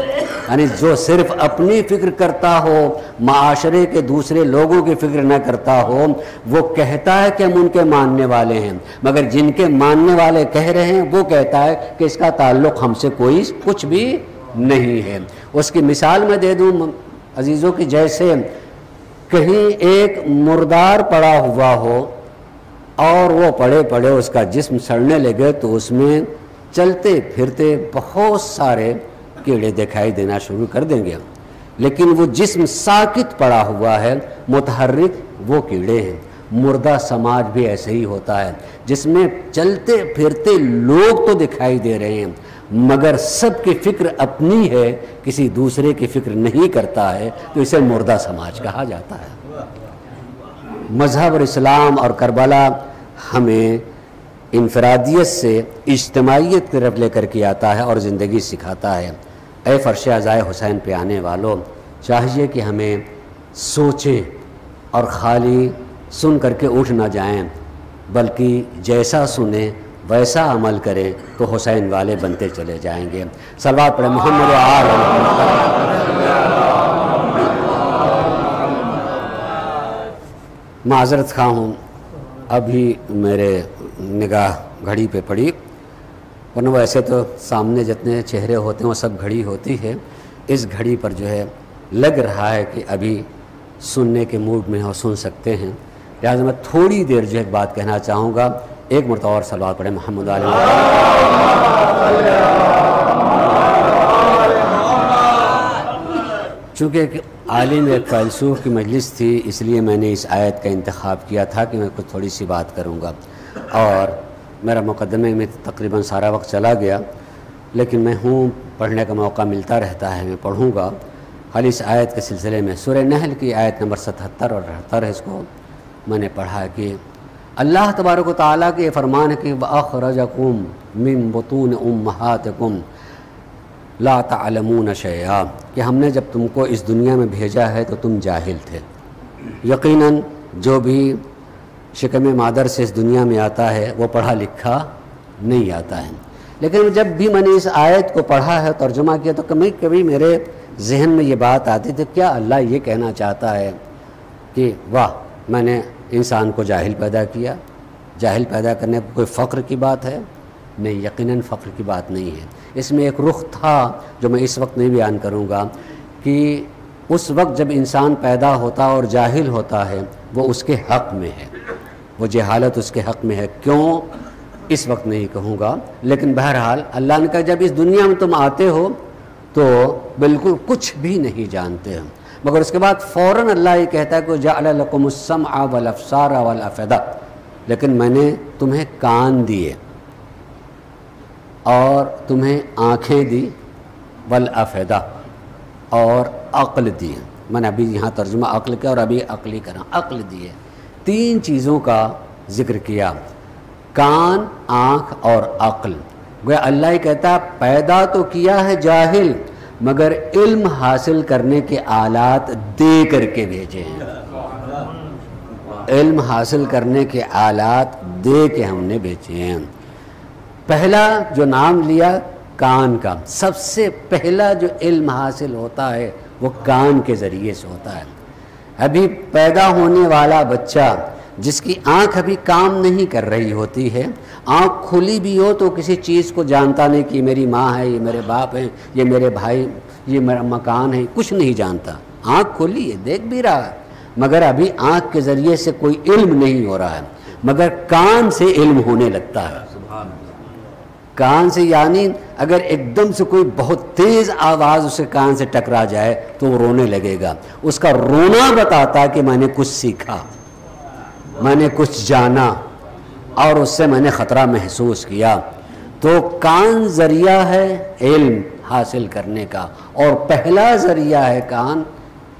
یعنی جو صرف اپنی فکر کرتا ہو، معاشرے کے دوسرے لوگوں کی فکر نہ کرتا ہو، وہ کہتا ہے کہ ہم ان کے ماننے والے ہیں، مگر جن کے ماننے والے کہہ رہے ہیں وہ کہتا ہے کہ اس کا تعلق ہم سے کوئی کچھ بھی نہیں ہے۔ اس کی مثال میں دے دوں عزیزوں کی، جیسے کہیں ایک مردار پڑا ہوا ہو اور وہ پڑے پڑے اس کا جسم سڑنے لگے تو اس میں چلتے پھرتے بہت سارے کیڑے دکھائی دینا شروع کر دیں گے، لیکن وہ جسم ساکت پڑا ہوا ہے، متحرک وہ کیڑے ہیں۔ مردہ سماج بھی ایسے ہی ہوتا ہے جس میں چلتے پھرتے لوگ تو دکھائی دے رہے ہیں مگر سب کی فکر اپنی ہے، کسی دوسرے کی فکر نہیں کرتا ہے، تو اسے مردہ سماج کہا جاتا ہے۔ مذہب اور اسلام اور کربلا ہمیں انفرادیت سے اجتماعیت کی طرف لے کر کے آتا ہے اور زندگی سکھاتا ہے۔ اے فرش عزائے حسین پہ آنے والوں، چاہیے کہ ہمیں سوچیں اور خالی سن کر کے اٹھ نہ جائیں، بلکہ جیسا سنیں ویسا عمل کریں تو حسین والے بنتے چلے جائیں گے۔ صلوات پڑھیں محمد آل معذرت خواہ ہوں، ابھی میرے نگاہ گھڑی پہ پڑی، ورنہ ویسے تو سامنے جتنے چہرے ہوتے ہیں وہ سب گھڑی ہوتی ہے، اس گھڑی پر جو ہے لگ رہا ہے کہ ابھی سننے کے موڈ میں ہو، سن سکتے ہیں، لہٰذا میں تھوڑی دیر جو ایک بات کہنا چاہوں گا۔ ایک مرتبہ اور صلوات پڑھیں محمد علیہ۔ چونکہ ایک عالم ایک فیلسوف کی مجلس تھی اس لیے میں نے اس آیت کا انتخاب کیا تھا کہ میں کچھ تھوڑی سی بات کروں گا، اور میرا مقدمے میں تقریباً سارا وقت چلا گیا، لیکن میں پڑھنے کا موقع ملتا رہتا ہے، میں پڑھوں گا۔ خالی اس آیت کے سلسلے میں سورہ نحل کی آیت نمبر 77 اور 78 ہے، اس کو میں نے پڑھا کہ اللہ تبارک و تعالیٰ کے یہ فرمان ہے کہ وَأَخْرَجَكُم مِّن بُطُونِ أُمَّهَاتِكُمْ لا تعلمون شیئا، کہ ہم نے جب تم کو اس دنیا میں بھیجا ہے تو تم جاہل تھے۔ یقیناً جو بھی شکم مادر سے اس دنیا میں آتا ہے وہ پڑھا لکھا نہیں آتا ہے، لیکن جب بھی میں نے اس آیت کو پڑھا ہے ترجمہ کیا تو کبھی کبھی میرے ذہن میں یہ بات آتی تھی، کیا اللہ یہ کہنا چاہتا ہے کہ واہ میں نے انسان کو جاہل پیدا کیا، جاہل پیدا کرنے پر کوئی فخر کی بات ہے؟ نہیں، یقیناً فخر کی بات نہیں ہے۔ اس میں ایک رخ تھا جو میں اس وقت نہیں بیان کروں گا، کہ اس وقت جب انسان پیدا ہوتا اور جاہل ہوتا ہے وہ اس کے حق میں ہے، وہ جہالت اس کے حق میں ہے۔ کیوں اس وقت نہیں کہوں گا، لیکن بہرحال اللہ نے کہا جب اس دنیا میں تم آتے ہو تو بالکل کچھ بھی نہیں جانتے ہم، مگر اس کے بعد فوراً اللہ یہ کہتا ہے کہ جعل لکم السمع والابصار والافئدہ، لیکن میں نے تمہیں کان دیے اور تمہیں آنکھیں دی، والافئدہ اور عقل دی۔ میں نے ابھی یہاں ترجمہ عقل کیا اور ابھی عقلی کرا، عقل دیے۔ تین چیزوں کا ذکر کیا، کان، آنکھ اور عقل۔ گویا اللہ ہی کہتا ہے پیدا تو کیا ہے جاہل، مگر علم حاصل کرنے کے آلات دے کر کے بھیجے ہیں، علم حاصل کرنے کے آلات دے کے ہم نے بھیجے ہیں۔ پہلا جو نام لیا کان کا، سب سے پہلا جو علم حاصل ہوتا ہے وہ کان کے ذریعے سے ہوتا ہے۔ ابھی پیدا ہونے والا بچہ جس کی آنکھ ابھی کام نہیں کر رہی ہوتی ہے، آنکھ کھلی بھی ہو تو کسی چیز کو جانتا نہیں کہ یہ میری ماں ہے، یہ میرے باپ ہیں، یہ میرے بھائی، یہ میرا مکان ہے، کچھ نہیں جانتا۔ آنکھ کھلی ہے، دیکھ بھی رہا ہے، مگر ابھی آنکھ کے ذریعے سے کوئی علم نہیں ہو رہا ہے، مگر کان سے علم ہونے لگتا ہے۔ کان سے یعنی اگر ایک دم سے کوئی بہت تیز آواز اسے کان سے ٹکرا جائے تو وہ رونے لگے گا، اس کا رونا بتاتا ہے کہ میں نے کچھ سیکھا، میں نے کچھ جانا اور اس سے میں نے خطرہ محسوس کیا۔ تو کان ذریعہ ہے علم حاصل کرنے کا، اور پہلا ذریعہ ہے کان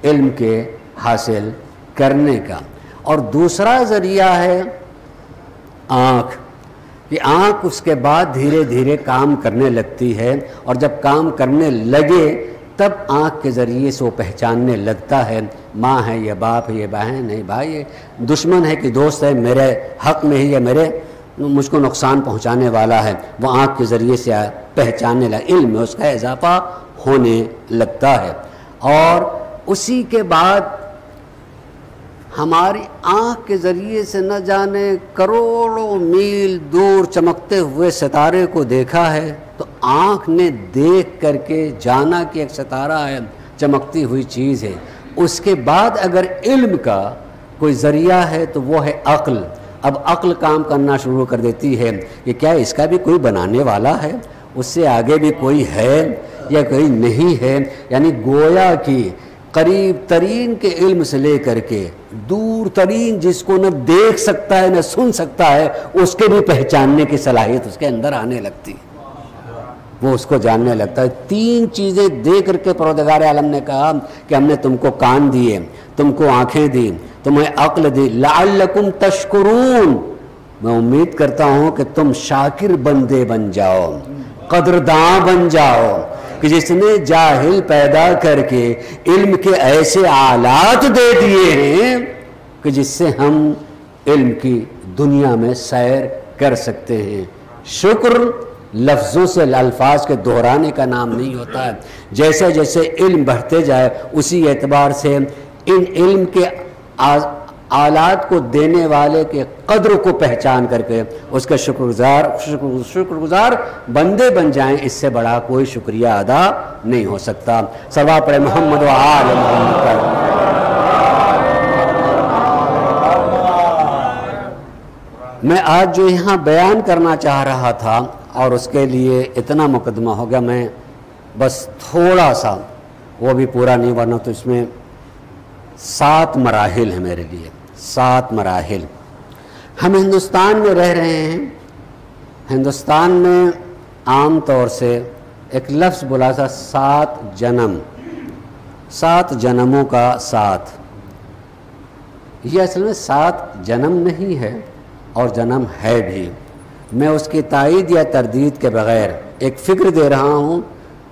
علم کے حاصل کرنے کا، اور دوسرا ذریعہ ہے آنکھ، کہ آنکھ اس کے بعد دھیرے دھیرے کام کرنے لگتی ہے، اور جب کام کرنے لگے تب آنکھ کے ذریعے سے وہ پہچاننے لگتا ہے ماں ہے یا باپ ہے یا بہن ہے بھائی ہے، دشمن ہے کہ دوست ہے، میرے حق میں ہی یا مجھ کو نقصان پہنچانے والا ہے، وہ آنکھ کے ذریعے سے پہچاننے لگا، علم میں اس کا اضافہ ہونے لگتا ہے۔ اور اسی کے بعد ہماری آنکھ کے ذریعے سے نہ جانے کروڑوں میل دور چمکتے ہوئے ستارے کو دیکھا ہے، تو آنکھ نے دیکھ کر کے جانا کہ ایک ستارہ ہے، چمکتی ہوئی چیز ہے۔ اس کے بعد اگر علم کا کوئی ذریعہ ہے تو وہ ہے عقل۔ اب عقل کام کرنا شروع کر دیتی ہے کہ کیا اس کا بھی کوئی بنانے والا ہے، اس سے آگے بھی کوئی ہے یا کوئی نہیں ہے، یعنی گویا کہ قریب ترین کے علم سے لے کر کے دور ترین جس کو نہ دیکھ سکتا ہے نہ سن سکتا ہے، اس کے بھی پہچاننے کی صلاحیت اس کے اندر آنے لگتی، وہ اس کو جاننے لگتا ہے۔ تین چیزیں دے کر کے پروردگار عالم نے کہا کہ ہم نے تم کو کان دیے، تم کو آنکھیں دی، تمہیں عقل دی، لعلکم تشکرون، میں امید کرتا ہوں کہ تم شاکر بندے بن جاؤ، قدرداں بن جاؤ، کہ جس نے جاہل پیدا کر کے علم کے ایسے آلات دے دیے ہیں کہ جس سے ہم علم کی دنیا میں سیر کر سکتے ہیں۔ شکر لفظوں سے الفاظ کے دہرانے کا نام نہیں ہوتا ہے، جیسے جیسے علم بڑھتے جائے اسی اعتبار سے ان علم کے آلات کو دینے والے کے قدر کو پہچان کر کے اس کے شکر گزار بندے بن جائیں، اس سے بڑا کوئی شکریہ ادا نہیں ہو سکتا۔ صلوات پڑھیں محمد و آل محمد پر۔ میں آج جو یہاں بیان کرنا چاہ رہا تھا اور اس کے لیے اتنا مقدمہ ہو گیا، میں بس تھوڑا سا وہ بھی پورا نہیں، ورنہ تو اس میں 7 مراحل ہیں میرے لیے، 7 مراحل۔ ہم ہندوستان میں رہ رہے ہیں، ہندوستان میں عام طور سے ایک لفظ بولا تھا 7 جنم، 7 جنموں کا ساتھ۔ یہ اصل میں 7 جنم نہیں ہے اور جنم ہے بھی، میں اس کی تائید یا تردید کے بغیر ایک فکر دے رہا ہوں،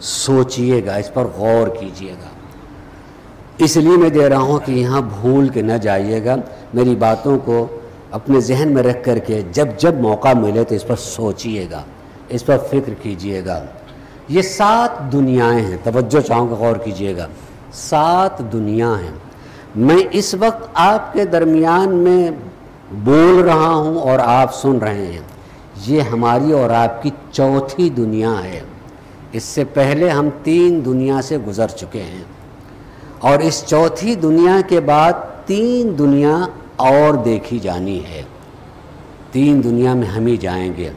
سوچئے گا، اس پر غور کیجئے گا، اس لیے میں دے رہا ہوں کہ یہاں بھول کے نہ جائیے گا، میری باتوں کو اپنے ذہن میں رکھ کر کے جب جب موقع ملے تو اس پر سوچئے گا، اس پر فکر کیجئے گا۔ یہ 7 دنیایں ہیں، توجہ چاہوں کہ غور کیجئے گا، 7 دنیا ہیں۔ میں اس وقت آپ کے درمیان میں بول رہا ہوں اور آپ سن رہے ہیں، یہ ہماری اور آپ کی چوتھی دنیا ہے۔ اس سے پہلے ہم 3 دنیا سے گزر چکے ہیں، اور اس چوتھی دنیا کے بعد 3 دنیا اور دیکھی جانی ہے۔ 3 دنیا میں ہم ہی جائیں گے۔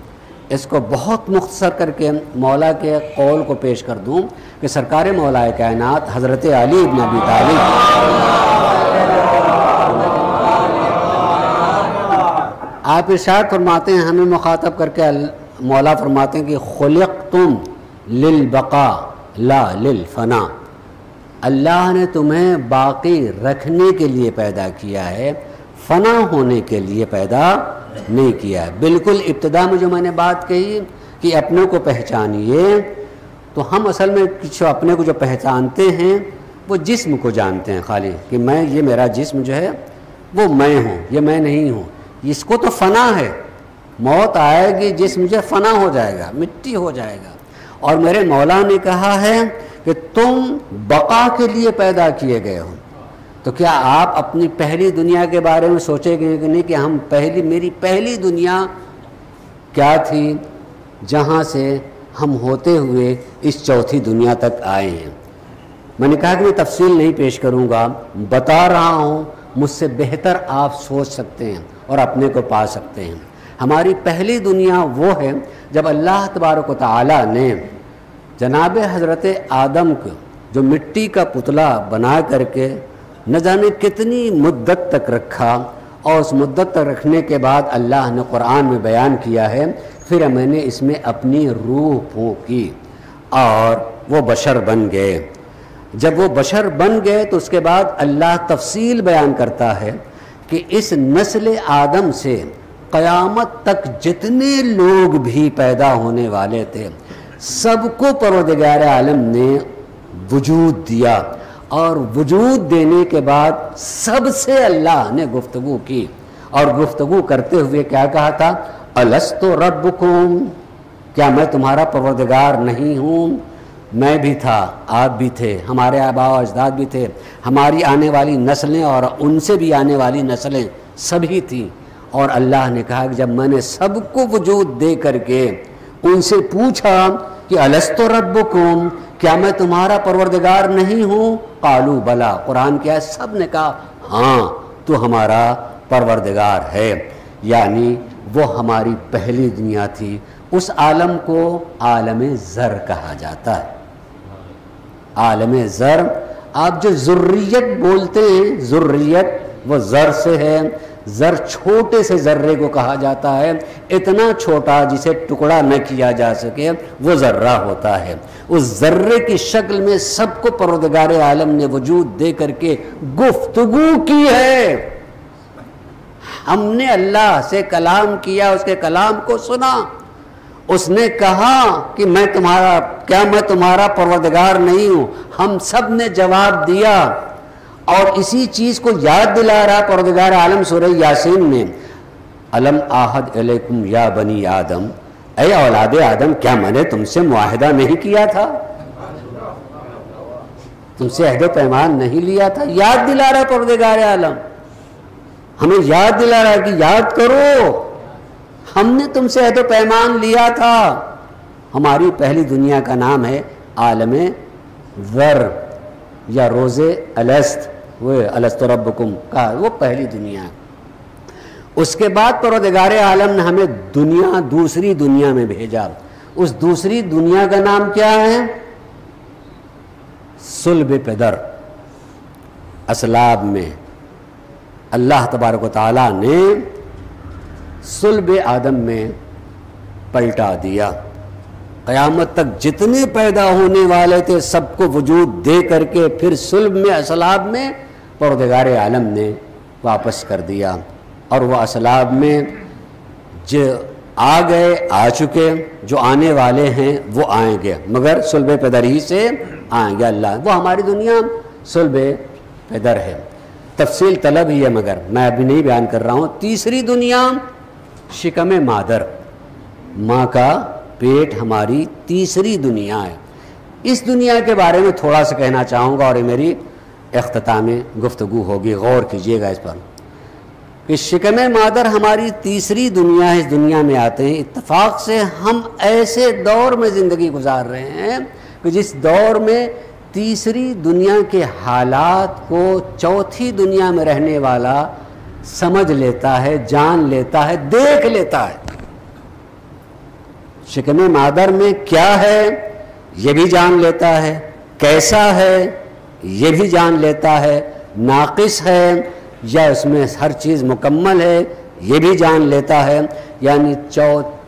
اس کو بہت مختصر کر کے مولا کے قول کو پیش کر دوں کہ سرکار مولا کائنات حضرت علی ابن ابی طالب آپ ارشاد فرماتے ہیں، ہمیں مخاطب کر کے مولا فرماتے ہیں کہ خلقتم للبقاء لا للفنا، اللہ نے تمہیں باقی رکھنے کے لیے پیدا کیا ہے، فنا ہونے کے لیے پیدا نہیں کیا ہے۔ بالکل ابتدا میں جو میں نے بات کہی کہ اپنے کو پہچانیے، تو ہم اصل میں اپنے کو جو پہچانتے ہیں وہ جسم کو جانتے ہیں خالی، کہ میں، یہ میرا جسم جو ہے وہ میں ہوں، یہ میں نہیں ہوں۔ اس کو تو فنا ہے، موت آئے گی، جسم جو فنا ہو جائے گا، مٹی ہو جائے گا۔ اور میرے مولا نے کہا ہے کہ تم بقا کے لیے پیدا کیے گئے ہو۔ تو کیا آپ اپنی پہلی دنیا کے بارے میں سوچیں گے کہ نہیں کہ ہم میری پہلی دنیا کیا تھی جہاں سے ہم ہوتے ہوئے اس چوتھی دنیا تک آئے ہیں؟ میں نے کہا کہ میں تفصیل نہیں پیش کروں گا، بتا رہا ہوں، مجھ سے بہتر آپ سوچ سکتے ہیں اور اپنے کو پا سکتے ہیں۔ ہماری پہلی دنیا وہ ہے جب اللہ تبارک و تعالی نے جناب حضرت آدم کو جو مٹی کا پتلا بنا کر کے نہ جانے کتنی مدت تک رکھا، اور اس مدت تک رکھنے کے بعد اللہ نے قرآن میں بیان کیا ہے، پھر میں نے اس میں اپنی روح پھونکی اور وہ بشر بن گئے۔ جب وہ بشر بن گئے تو اس کے بعد اللہ تفصیل بیان کرتا ہے کہ اس نسل آدم سے قیامت تک جتنے لوگ بھی پیدا ہونے والے تھے سب کو پروردگار عالم نے وجود دیا، اور وجود دینے کے بعد سب سے اللہ نے گفتگو کی، اور گفتگو کرتے ہوئے کیا کہا تھا؟ الست ربکم، کیا میں تمہارا پروردگار نہیں ہوں؟ میں بھی تھا، آپ بھی تھے، ہمارے آباء و اجداد بھی تھے، ہماری آنے والی نسلیں اور ان سے بھی آنے والی نسلیں سبھی تھیں۔ اور اللہ نے کہا کہ جب میں نے سب کو وجود دے کر کے ان سے پوچھا کہ الست ربکم، کیا میں تمہارا پروردگار نہیں ہوں؟ قالوا بلا، قرآن کیا ہے؟ سب نے کہا ہاں تو ہمارا پروردگار ہے۔ یعنی وہ ہماری پہلی دنیا تھی۔ اس عالم کو عالم ذر کہا جاتا ہے۔ عالم ذر، آپ جو ذریت بولتے ہیں، ذریت وہ ذر سے ہے۔ ذر چھوٹے سے ذرے کو کہا جاتا ہے، اتنا چھوٹا جسے ٹکڑا نہ کیا جا سکے وہ ذرہ ہوتا ہے۔ اس ذرے کی شکل میں سب کو پروردگار عالم نے وجود دے کر کے گفتگو کی ہے۔ ہم نے اللہ سے کلام کیا، اس کے کلام کو سنا، اس نے کہا کہ کیا میں تمہارا پروردگار نہیں ہوں؟ ہم سب نے جواب دیا، اور اسی چیز کو یاد دلا رہا پروردگار عالم سورہ یاسین میں، الم آحد علیکم یا بنی آدم، اے اولاد آدم، کیا میں نے تم سے معاہدہ نہیں کیا تھا؟ تم سے عہد و پیمان نہیں لیا تھا؟ یاد دلا رہا پروردگار عالم، ہمیں یاد دلا رہا کہ یاد کرو، ہم نے تم سے عہد و پیمان لیا تھا۔ ہماری پہلی دنیا کا نام ہے عالم ذر یا روز الست، وہ الست ربکم کا وہ پہلی دنیا ہے۔ اس کے بعد پروردگار عالم نے ہمیں دوسری دنیا میں بھیجا۔ اس دوسری دنیا کا نام کیا ہے؟ صلب پدر، اسلاب میں اللہ تبارک و تعالی نے صلب آدم میں پلٹا دیا۔ قیامت تک جتنے پیدا ہونے والے تھے سب کو وجود دے کر کے پھر صلب میں، اسلاب میں پروردگار عالم نے واپس کر دیا، اور وہ اسلاب میں جو آ گئے آ چکے، جو آنے والے ہیں وہ آئیں گے، مگر صلب پدر ہی سے آئیں گے۔ اللہ وہ ہماری دنیا صلب پدر ہے، تفصیل طلب ہی ہے مگر میں ابھی نہیں بیان کر رہا ہوں۔ تیسری دنیا شکم مادر، ماں کا پیٹ ہماری تیسری دنیا ہے۔ اس دنیا کے بارے میں تھوڑا سا کہنا چاہوں گا، اور یہ میری اختتام گفتگو ہوگی، غور کیجئے گا اس پر کہ شکم مادر ہماری تیسری دنیا ہے۔ اس دنیا میں آتے ہیں اتفاق سے، ہم ایسے دور میں زندگی گزار رہے ہیں کہ جس دور میں تیسری دنیا کے حالات کو چوتھی دنیا میں رہنے والا سمجھ لیتا ہے، جان لیتا ہے، دیکھ لیتا ہے۔ شکم مادر میں کیا ہے یہ بھی جان لیتا ہے، کیسا ہے یہ بھی جان لیتا ہے، ناقص ہے یا اس میں ہر چیز مکمل ہے یہ بھی جان لیتا ہے۔ یعنی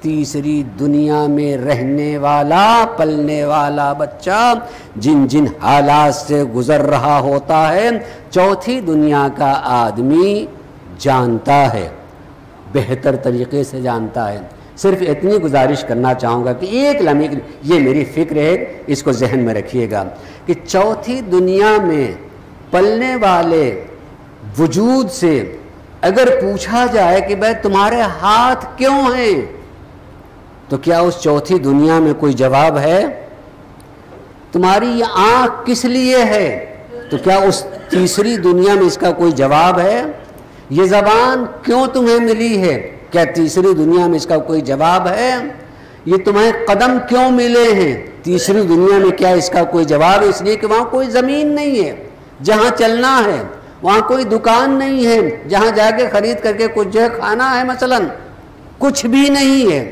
تیسری دنیا میں رہنے والا، پلنے والا بچہ جن جن حالات سے گزر رہا ہوتا ہے چوتھی دنیا کا آدمی جانتا ہے، بہتر طریقے سے جانتا ہے۔ صرف اتنی گزارش کرنا چاہوں گا کہ ایک لمحے، یہ میری فکر ہے، اس کو ذہن میں رکھیے گا کہ چوتھی دنیا میں پلنے والے وجود سے اگر پوچھا جائے کہ بھائی تمہارے ہاتھ کیوں ہیں، تو کیا اس چوتھی دنیا میں کوئی جواب ہے؟ تمہاری یہ آنکھ کس لیے ہے، تو کیا اس تیسری دنیا میں اس کا کوئی جواب ہے؟ یہ زبان کیوں تمہیں ملی ہے، کیا تیسری دنیا میں اس کا کوئی جواب ہے؟ یہ تمہیں قدم کیوں ملے ہیں، تیسری دنیا میں کیا اس کا کوئی جواب ہے؟ اس لیے کہ وہاں کوئی زمین نہیں ہے جہاں چلنا ہے، وہاں کوئی دکان نہیں ہے جہاں جا کے خرید کر کے کچھ جو ہے کھانا ہے، مثلا کچھ بھی نہیں ہے۔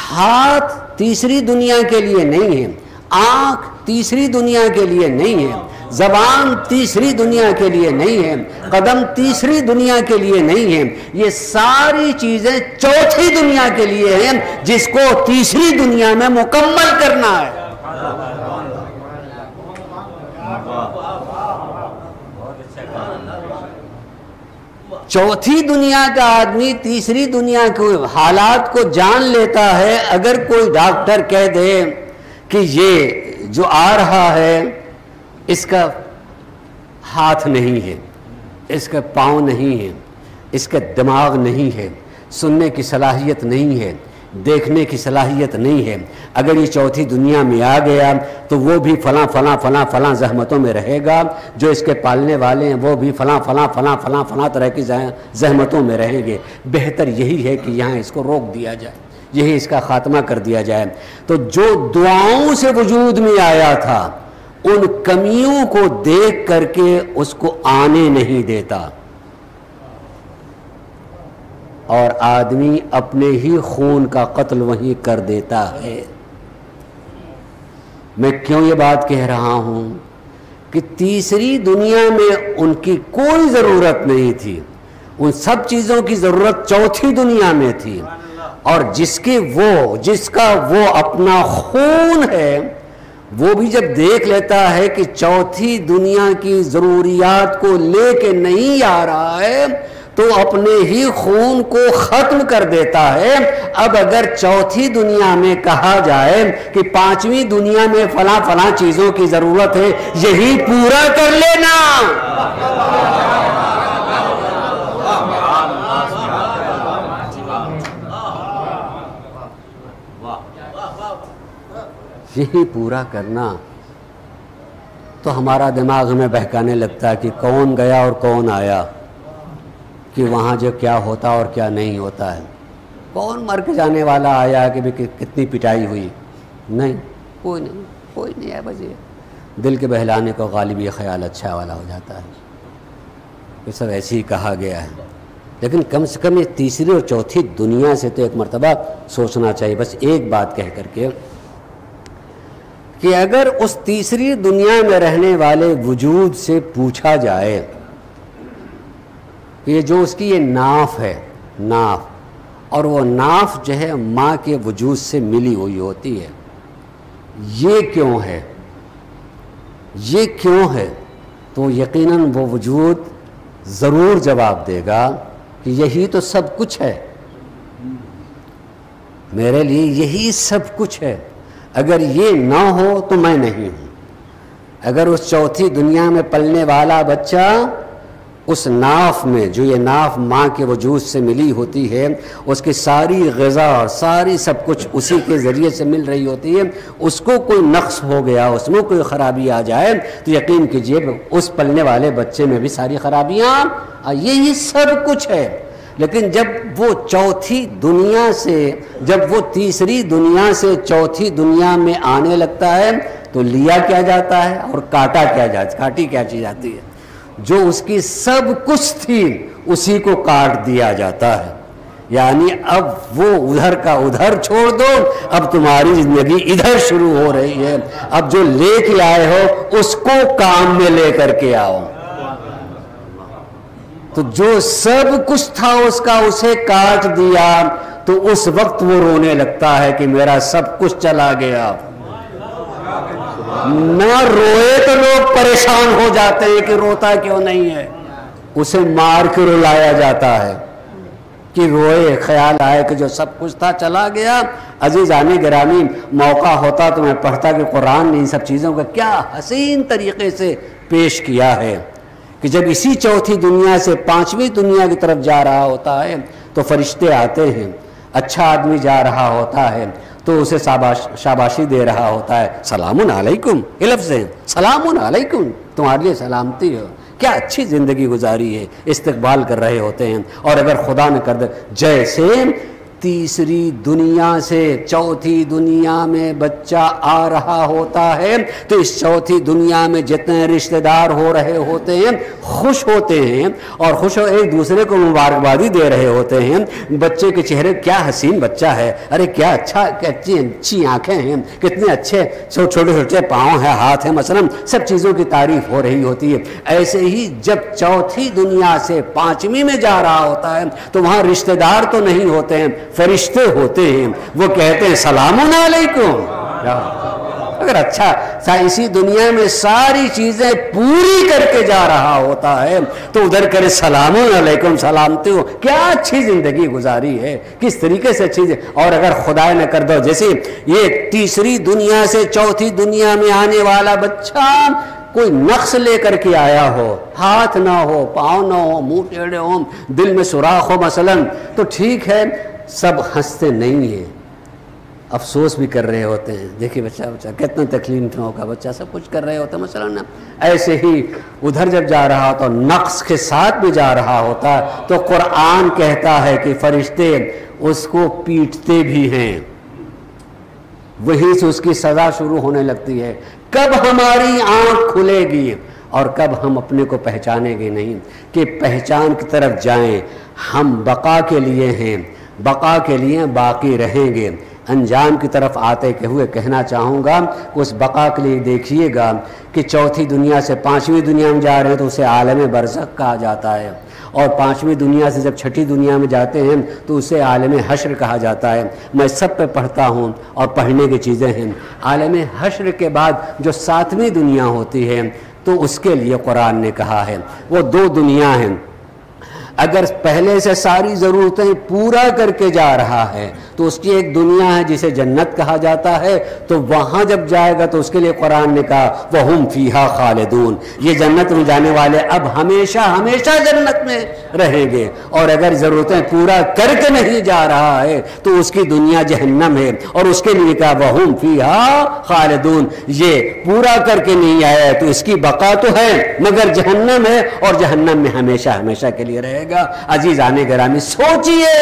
ہاتھ تیسری دنیا کے لیے نہیں ہے، آنکھ تیسری دنیا کے لیے نہیں ہے، زبان تیسری دنیا کے لیے نہیں ہے، قدم تیسری دنیا کے لیے نہیں ہے، یہ ساری چیزیں چوتھی دنیا کے لیے ہیں جس کو تیسری دنیا میں مکمل کرنا ہے۔ چوتھی دنیا کا آدمی تیسری دنیا کے حالات کو جان لیتا ہے۔ اگر کوئی ڈاکٹر کہہ دے کہ یہ جو آ رہا ہے اس کا ہاتھ نہیں ہے، اس کا پاؤں نہیں ہے، اس کا دماغ نہیں ہے، سننے کی صلاحیت نہیں ہے، دیکھنے کی صلاحیت نہیں ہے، اگر یہ چوتھی دنیا میں آ گیا تو وہ بھی فلاں فلاں فلاں فلاں زحمتوں میں رہے گا، جو اس کے پالنے والے ہیں وہ بھی فلاں فلاں فلاں فلاں فلاں طرح کی زحمتوں میں رہیں گے۔ بہتر یہی ہے کہ یہاں اس کو روک دیا جائے، یہی اس کا خاتمہ کر دیا جائے۔ تو جو دعاؤں سے وجود میں آیا تھا ان کمیوں کو دیکھ کر کے اس کو آنے نہیں دیتا، اور آدمی اپنے ہی خون کا قتل وہیں کر دیتا ہے۔ میں کیوں یہ بات کہہ رہا ہوں کہ تیسری دنیا میں ان کی کوئی ضرورت نہیں تھی، ان سب چیزوں کی ضرورت چوتھی دنیا میں تھی، اور جس کا وہ اپنا خون ہے وہ بھی جب دیکھ لیتا ہے کہ چوتھی دنیا کی ضروریات کو لے کے نہیں آ رہا ہے تو اپنے ہی خون کو ختم کر دیتا ہے۔ اب اگر چوتھی دنیا میں کہا جائے کہ پانچویں دنیا میں فلاں فلاں چیزوں کی ضرورت ہے، یہی پورا کر لینا، یہی پورا کرنا، تو ہمارا دماغ ہمیں بہکانے لگتا ہے کہ کون گیا اور کون آیا، کہ وہاں جو کیا ہوتا اور کیا نہیں ہوتا ہے، کون مر کے جانے والا آیا کہ بھی کتنی پٹائی ہوئی، نہیں، کوئی نہیں ہے۔ بس یہ دل کے بہلانے کو غالب یہ خیال اچھا والا ہو جاتا ہے، یہ سب ایسے ہی کہا گیا ہے، لیکن کم سے کم یہ تیسری اور چوتھی دنیا سے تو ایک مرتبہ سوچنا چاہیے۔ بس ایک بات کہہ کر کے کہ اگر اس تیسری دنیا میں رہنے والے وجود سے پوچھا جائے کہ یہ جو اس کی یہ ناف ہے، ناف، اور وہ ناف جو ہے ماں کے وجود سے ملی ہوئی ہوتی ہے، یہ کیوں ہے، یہ کیوں ہے، تو یقیناً وہ وجود ضرور جواب دے گا کہ یہی تو سب کچھ ہے، میرے لیے یہی سب کچھ ہے، اگر یہ نہ ہو تو میں نہیں ہوں۔ اگر اس چوتھی دنیا میں پلنے والا بچہ اس ناف میں، جو یہ ناف ماں کے وجود سے ملی ہوتی ہے، اس کی ساری غذا اور ساری سب کچھ اسی کے ذریعے سے مل رہی ہوتی ہے، اس کو کوئی نقص ہو گیا، اس میں کوئی خرابی آ جائے تو یقین کیجئے اس پلنے والے بچے میں بھی ساری خرابیاں یہی سب کچھ ہے۔ لیکن جب وہ چوتھی دنیا سے، جب وہ تیسری دنیا سے چوتھی دنیا میں آنے لگتا ہے تو لیا کیا جاتا ہے اور کاٹا کیا جاتا ہے، کاٹی کیا چیز جاتی ہے؟ جو اس کی سب کچھ تھی اسی کو کاٹ دیا جاتا ہے۔ یعنی اب وہ ادھر کا ادھر چھوڑ دو، اب تمہاری زندگی ادھر شروع ہو رہی ہے، اب جو لے کے آئے ہو اس کو کام میں لے کر کے آؤ۔ تو جو سب کچھ تھا اس کا اسے کاٹ دیا تو اس وقت وہ رونے لگتا ہے کہ میرا سب کچھ چلا گیا۔ نہ روئے تو لوگ پریشان ہو جاتے ہیں کہ روتا کیوں نہیں ہے، اسے مار کے رلایا جاتا ہے کہ روئے، خیال آئے کہ جو سب کچھ تھا چلا گیا۔ عزیزان گرامی، موقع ہوتا تو میں پڑھتا کہ قرآن نے ان سب چیزوں کا کیا حسین طریقے سے پیش کیا ہے کہ جب اسی چوتھی دنیا سے پانچویں دنیا کی طرف جا رہا ہوتا ہے تو فرشتے آتے ہیں، اچھا آدمی جا رہا ہوتا ہے تو اسے شاباشی دے رہا ہوتا ہے، سلام علیکم، یہ لفظ ہے سلام علیکم، تمہارے لیے سلامتی ہو، کیا اچھی زندگی گزاری ہے، استقبال کر رہے ہوتے ہیں۔ اور اگر خدا نہ کر دے جیسے تیسری دنیا سے چوتھی دنیا میں بچہ آ رہا ہوتا ہے تو اس چوتھی دنیا میں جتنے رشتہ دار ہو رہے ہوتے ہیں خوش ہوتے ہیں اور خوش ہو ایک دوسرے کو مبارکبادی دے رہے ہوتے ہیں۔ بچے کے چہرے کیا حسین بچہ ہے، ارے کیا اچھی آنکھیں ہیں، کتنے اچھے چھوٹے چھوٹے پاؤں ہیں، ہاتھ ہیں، مثلا سب چیزوں کی تعریف ہو رہی ہوتی ہے۔ ایسے ہی جب چوتھی دنیا سے پانچویں میں جا رہا ہوتا ہے تو وہاں رشتہ دار تو نہیں ہوتے ہیں، فرشتے ہوتے ہیں، وہ کہتے ہیں سلام علیکم۔ اگر اچھا اسی دنیا میں ساری چیزیں پوری کر کے جا رہا ہوتا ہے تو ادھر کرے سلام علیکم، سلامتی ہو، کیا اچھی زندگی گزاری ہے، کس طریقے سے اچھی۔ اور اگر خدا نہ کر دو جیسے یہ تیسری دنیا سے چوتھی دنیا میں آنے والا بچہ کوئی نقص لے کر کے آیا ہو، ہاتھ نہ ہو، پاؤں نہ ہو، منہ ٹیڑھے ہوں، دل میں سوراخ ہو مثلا، تو ٹھیک ہے سب ہنستے نہیں ہیں، افسوس بھی کر رہے ہوتے ہیں، دیکھیے بچہ کتنا تکلیفوں کا بچہ، سب کچھ کر رہے ہوتے ہیں مثلا۔ ایسے ہی ادھر جب جا رہا تو نقص کے ساتھ بھی جا رہا ہوتا تو قرآن کہتا ہے کہ فرشتے اس کو پیٹتے بھی ہیں، وہیں سے اس کی سزا شروع ہونے لگتی ہے۔ کب ہماری آنکھ کھلے گی اور کب ہم اپنے کو پہچانیں گے نہیں کہ پہچان کی طرف جائیں، ہم بقا کے لیے ہیں، بقا کے لیے باقی رہیں گے۔ انجام کی طرف آتے ہوئے کہنا چاہوں گا کہ اس بقا کے لیے دیکھیے گا کہ چوتھی دنیا سے پانچویں دنیا میں جا رہے ہیں تو اسے عالم برزخ کہا جاتا ہے، اور پانچویں دنیا سے جب چھٹی دنیا میں جاتے ہیں تو اسے عالم حشر کہا جاتا ہے۔ میں سب پہ پڑھتا ہوں اور پڑھنے کی چیزیں ہیں۔ عالم حشر کے بعد جو ساتویں دنیا ہوتی ہے تو اس کے لیے قرآن نے کہا ہے وہ دو دنیا ہیں۔ اگر پہلے سے ساری ضرورتیں پورا کر کے جا رہا ہے تو اس کی ایک دنیا ہے جسے جنت کہا جاتا ہے، تو وہاں جب جائے گا تو اس کے لیے قرآن نے کہا وَهُمْ فِيهَا خَالِدُونَ، یہ جنت میں جانے والے اب ہمیشہ ہمیشہ جنت میں رہیں گے۔ اور اگر ضرورتیں پورا کر کے نہیں جا رہا ہے تو اس کی دنیا جہنم ہے، اور اس کے لیے کہا وَهُمْ فِيهَا خَالِدُونَ، یہ پورا کر کے نہیں آیا تو اس کی بقا تو ہے مگر جہنم ہے، اور جہنم میں ہمیشہ ہمیشہ کے لیے رہے گا۔ عزیزان گرامی سوچئے،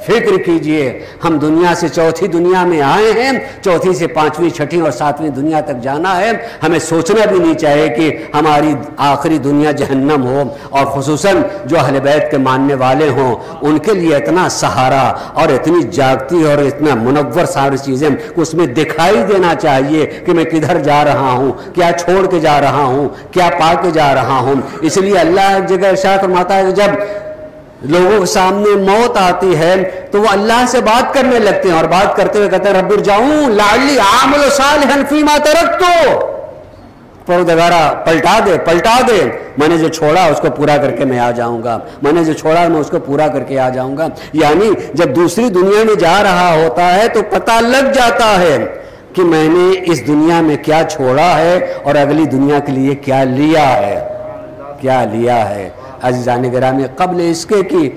فکر کیجئے، ہم دنیا سے چوتھی دنیا میں آئے ہیں، چوتھی سے پانچویں چھٹی اور ساتویں دنیا تک جانا ہے۔ ہمیں سوچنا بھی نہیں چاہیے کہ ہماری آخری دنیا جہنم ہو، اور خصوصاً جو اہل بیت کے ماننے والے ہوں ان کے لیے اتنا سہارا اور اتنی جاگتی اور اتنا منور ساری چیزیں اس میں دکھائی دینا چاہیے کہ میں کدھر جا رہا ہوں، کیا چھوڑ کے جا رہا ہوں، کیا پا کے جا رہا ہوں۔ اس لیے اللہ ایک جگہ ارشاد فرماتا ہے کہ جب لوگوں کے سامنے موت آتی ہے تو وہ اللہ سے بات کرنے لگتے ہیں، اور بات کرتے ہوئے کہتے ہیں رب ارجعون لعلی اعمل صالحا فیما ترکت، پروردگارا پلٹا دے، میں نے جو چھوڑا اس کو پورا کر کے میں آ جاؤں گا، میں نے جو چھوڑا میں اس کو پورا کر کے آ جاؤں گا۔ یعنی جب دوسری دنیا میں جا رہا ہوتا ہے تو پتہ لگ جاتا ہے کہ میں نے اس دنیا میں کیا چھوڑا ہے اور اگلی دنیا کے لیے کیا لیا ہے۔ کیا لیا ہے۔ عزیزان گرامی، قبل اس کے کہ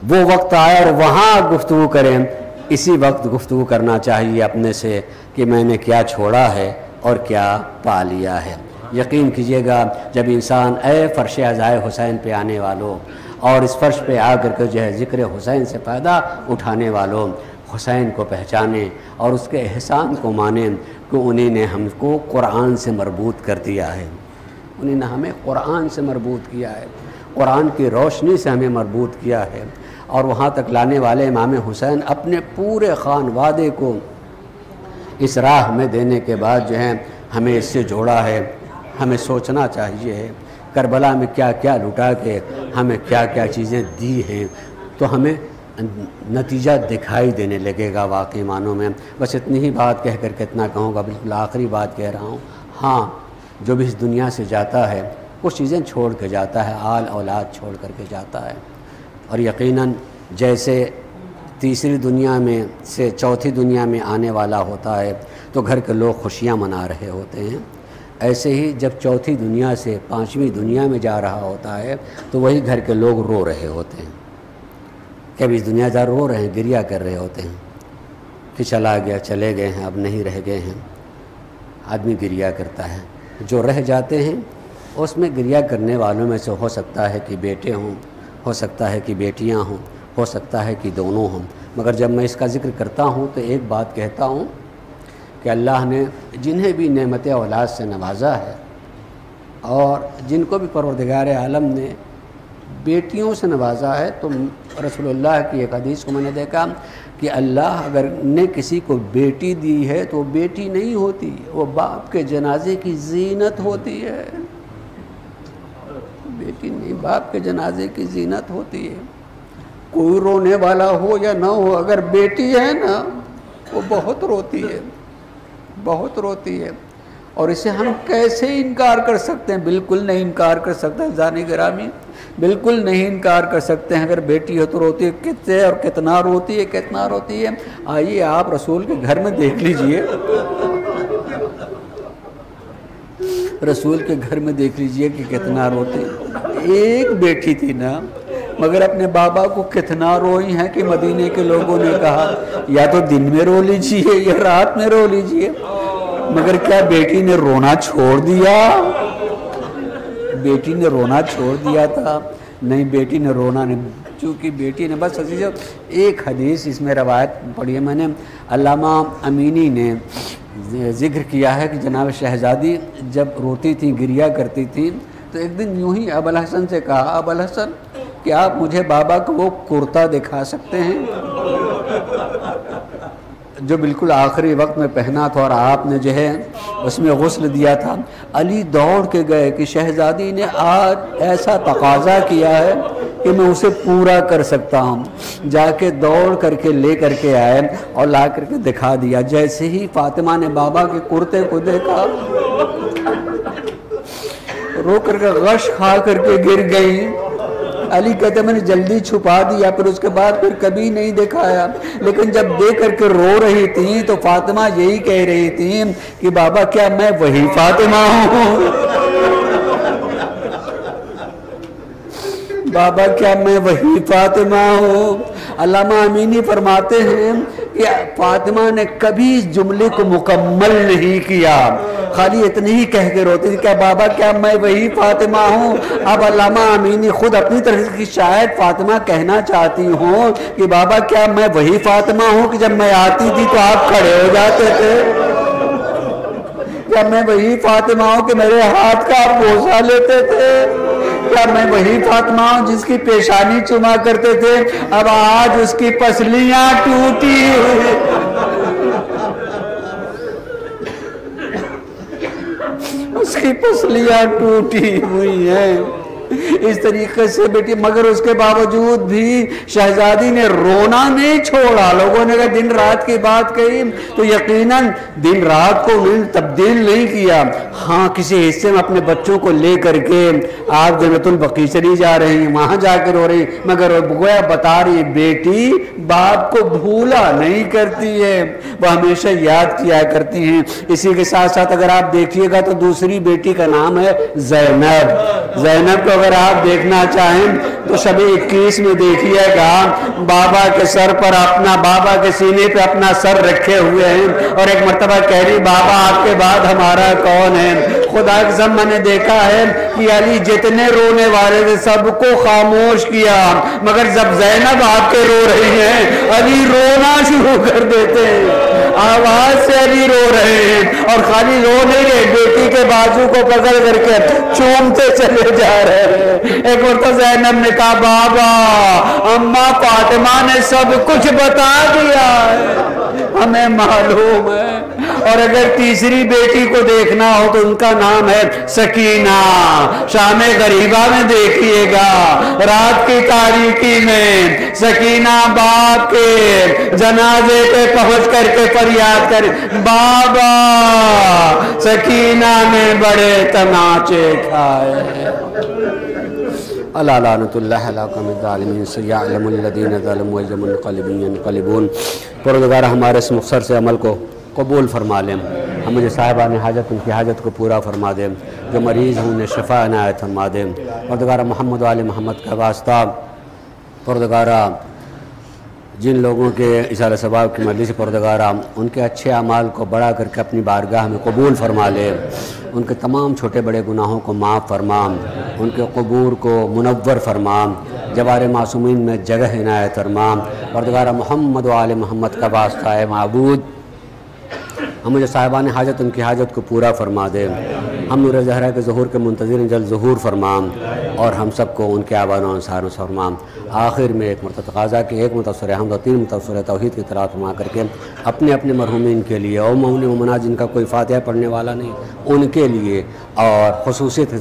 وہ وقت آئے اور وہاں گفتگو کریں، اسی وقت گفتگو کرنا چاہیے اپنے سے کہ میں نے کیا چھوڑا ہے اور کیا پا لیا ہے۔ یقین کیجئے گا، جب انسان اے فرش عزائے حسین پہ آنے والوں اور اس فرش پہ آ کر کے جو ہے ذکر حسین سے فائدہ اٹھانے والوں، حسین کو پہچانیں اور اس کے احسان کو مانیں کہ انہیں نے ہم کو قرآن سے مربوط کر دیا ہے، انہیں نے ہمیں قرآن سے مربوط کیا ہے، قرآن کی روشنی سے ہمیں مربوط کیا ہے، اور وہاں تک لانے والے امام حسین اپنے پورے خانوادے کو اس راہ میں دینے کے بعد جو ہے ہمیں اس سے جوڑا ہے۔ ہمیں سوچنا چاہیے کربلا میں کیا کیا لٹا کے ہمیں کیا کیا چیزیں دی ہیں، تو ہمیں نتیجہ دکھائی دینے لگے گا واقعی معنوں میں۔ بس اتنی ہی بات کہہ کر کے اتنا کہوں گا، بالکل آخری بات کہہ رہا ہوں، ہاں جو بھی اس دنیا سے جاتا ہے کچھ چیزیں چھوڑ کے جاتا ہے، آل اولاد چھوڑ کر کے جاتا ہے، اور یقیناً جیسے تیسری دنیا میں سے چوتھی دنیا میں آنے والا ہوتا ہے تو گھر کے لوگ خوشیاں منا رہے ہوتے ہیں، ایسے ہی جب چوتھی دنیا سے پانچویں دنیا میں جا رہا ہوتا ہے تو وہی گھر کے لوگ رو رہے ہوتے ہیں، کہ اب اس دنیا دار رو رہے ہیں، گریہ کر رہے ہوتے ہیں کہ چلا گیا، چلے گئے ہیں، اب نہیں رہ گئے ہیں۔ آدمی گریہ کرتا ہے، جو رہ جاتے ہیں اس میں گریہ کرنے والوں میں سے ہو سکتا ہے کہ بیٹے ہوں، ہو سکتا ہے کہ بیٹیاں ہوں، ہو سکتا ہے کہ دونوں ہوں، مگر جب میں اس کا ذکر کرتا ہوں تو ایک بات کہتا ہوں کہ اللہ نے جنہیں بھی نعمت اولاد سے نوازا ہے اور جن کو بھی پروردگار عالم نے بیٹیوں سے نوازا ہے، تو رسول اللہ کی ایک حدیث کو میں نے دیکھا کہ اللہ اگر نے کسی کو بیٹی دی ہے تو بیٹی نہیں ہوتی، وہ باپ کے جنازے کی زینت ہوتی ہے، بیٹی نہیں، باپ کے جنازے کی زینت ہوتی ہے۔ کوئی رونے والا ہو یا نہ ہو، اگر بیٹی ہے نا وہ بہت روتی ہے، بہت روتی ہے، اور اسے ہم کیسے انکار کر سکتے ہیں؟ بالکل نہیں انکار کر سکتے ہیں عزیزان گرامی، بالکل نہیں انکار کر سکتے ہیں۔ اگر بیٹی ہے تو روتی ہے، کتنے اور کتنا روتی ہے، کتنا روتی ہے۔ آئیے آپ رسول کے گھر میں دیکھ لیجئے، رسول کے گھر میں دیکھ لیجئے کہ کتنا روتی ہے۔ ایک بیٹی تھی نا، مگر اپنے بابا کو کتنا روئی ہیں کہ مدینے کے لوگوں نے کہا یا تو دن میں رو لیجئے یا رات میں رو لیجئے، مگر کیا بیٹی نے رونا چھوڑ دیا؟ بیٹی نے رونا چھوڑ دیا تھا؟ نہیں، بیٹی نے رونا نہیں، چونکہ بیٹی نے بس ایک حدیث اس میں روایت پڑھی ہے میں نے، علامہ امینی نے ذکر کیا ہے کہ جناب شہزادی جب روتی تھی، گریہ کرتی تھی، تو ایک دن یوں ہی ابو الحسن سے کہا، ابو الحسن کیا آپ مجھے بابا کو وہ کرتا دکھا سکتے ہیں جو بالکل آخری وقت میں پہنا تھا اور آپ نے جو ہے اس میں غسل دیا تھا؟ علی دوڑ کے گئے کہ شہزادی نے آج ایسا تقاضا کیا ہے کہ میں اسے پورا کر سکتا ہوں، جا کے دوڑ کر کے لے کر کے آئے اور لا کر کے دکھا دیا۔ جیسے ہی فاطمہ نے بابا کے کرتے کو دیکھا، رو کر کے غش کھا کر کے گر گئی۔ علی کہتے میں نے جلدی چھپا دیا، پھر اس کے بعد پھر کبھی نہیں دکھایا، لیکن جب دیکھ کر کے رو رہی تھی تو فاطمہ یہی کہہ رہی تھی کہ بابا کیا میں وہی فاطمہ ہوں؟ بابا کیا میں وہی فاطمہ ہوں؟ علامہ امینی فرماتے ہیں کہ فاطمہ نے کبھی اس جملے کو مکمل نہیں کیا، خالی اتنی ہی کہہ کے روتی تھی کہ بابا کیا میں وہی فاطمہ ہوں؟ اب علامہ امینی خود اپنی طرف کی شاید فاطمہ کہنا چاہتی ہوں کہ بابا کیا میں وہی فاطمہ ہوں کہ جب میں آتی تھی تو آپ کھڑے ہو جاتے تھے؟ کیا میں وہی فاطمہ ہوں کہ میرے ہاتھ کا آپ بوسہ لیتے تھے؟ کیا میں وہی فاطمہ ہوں جس کی پیشانی چما کرتے تھے؟ اب آج اس کی پسلیاں ٹوٹی، اس کی پسلیاں ٹوٹی ہوئی ہیں۔ اس طریقے سے بیٹی، مگر اس کے باوجود بھی شہزادی نے رونا نہیں چھوڑا۔ لوگوں نے کہا دن رات کی بات کہی تو یقیناً دن رات کو انہیں تبدیل نہیں کیا. ہاں کسی حصے میں اپنے بچوں کو لے کر کے آپ جنت البقیع چلی جا رہی ہیں, وہاں جا کے رو رہی, مگر گویا بتا رہی بیٹی باپ کو بھولا نہیں کرتی ہے, وہ ہمیشہ یاد کیا کرتی ہیں. اسی کے ساتھ ساتھ اگر آپ دیکھیے گا تو دوسری بیٹی کا نام ہے زینب. زینب کو اگر آپ دیکھنا چاہیں تو شب 21 میں دیکھیے گا بابا کے سر پر اپنا, بابا کے سینے پہ اپنا سر رکھے ہوئے ہیں, اور ایک مرتبہ کہہ رہی بابا آپ کے بعد ہمارا کون ہے. خدا کی قسم میں نے دیکھا ہے کہ علی جتنے رونے والے تھے سب کو خاموش کیا, مگر جب زینب آپ کے رو رہی ہیں علی رونا شروع کر دیتے ہیں, آواز سے علی رو رہے ہیں, اور خالی رو نہیں رہے, بیٹی کے بازو کو پکڑ کر کے چومتے چلے جا رہے ہیں. ایک مرتبہ زینب نے کہا بابا اماں فاطمہ نے سب کچھ بتا دیا ہے, ہمیں معلوم ہے. اور اگر تیسری بیٹی کو دیکھنا ہو تو ان کا نام ہے سکینہ. شام غریبہ میں دیکھیے گا رات کی تاریکی میں سکینہ باپ کے جنازے پہ پہنچ کر کے فریاد کر بابا سکینہ نے بڑے تماچے کھائے. الا لعنت اللہ علی قوم الظالمین سیعلم الذین ظلموا ایہم منقلب ینقلبون. پروردگار ہمارے اس مختصر سے عمل کو قبول فرما لیں, ہم مجھے صاحبان حاجت ان کی حاجت کو پورا فرما دیں, جو مریض ہیں انہیں شفا عنایت فرما دیں. پروردگار محمد و آل محمد کا واسطہ پروردگار جن لوگوں کے اظہار ثواب کی مجلس پروردگار ان کے اچھے اعمال کو بڑھا کر کے اپنی بارگاہ میں قبول فرما لے, ان کے تمام چھوٹے بڑے گناہوں کو معاف فرما, ان کے قبور کو منور فرما, جوار معصومین میں جگہ عنایت فرما. پروردگار محمد و آل محمد کا واسطہ ہے معبود ہم مجھے صاحبان حاجت ان کی حاجت کو پورا فرما دے. ہم نور زہرا کے ظہور کے منتظر جلد ظہور فرما, اور ہم سب کو ان کے آبان و انصار فرما. آخر میں ایک مرتبہ تقاضا کہ ایک متصور حمد و 3 متصور توحید کی طرح فرما کر کے اپنے اپنے مرحومین کے لیے اور مومن مومنات جن کا کوئی فاتحہ پڑھنے والا نہیں ان کے لیے, اور خصوصیت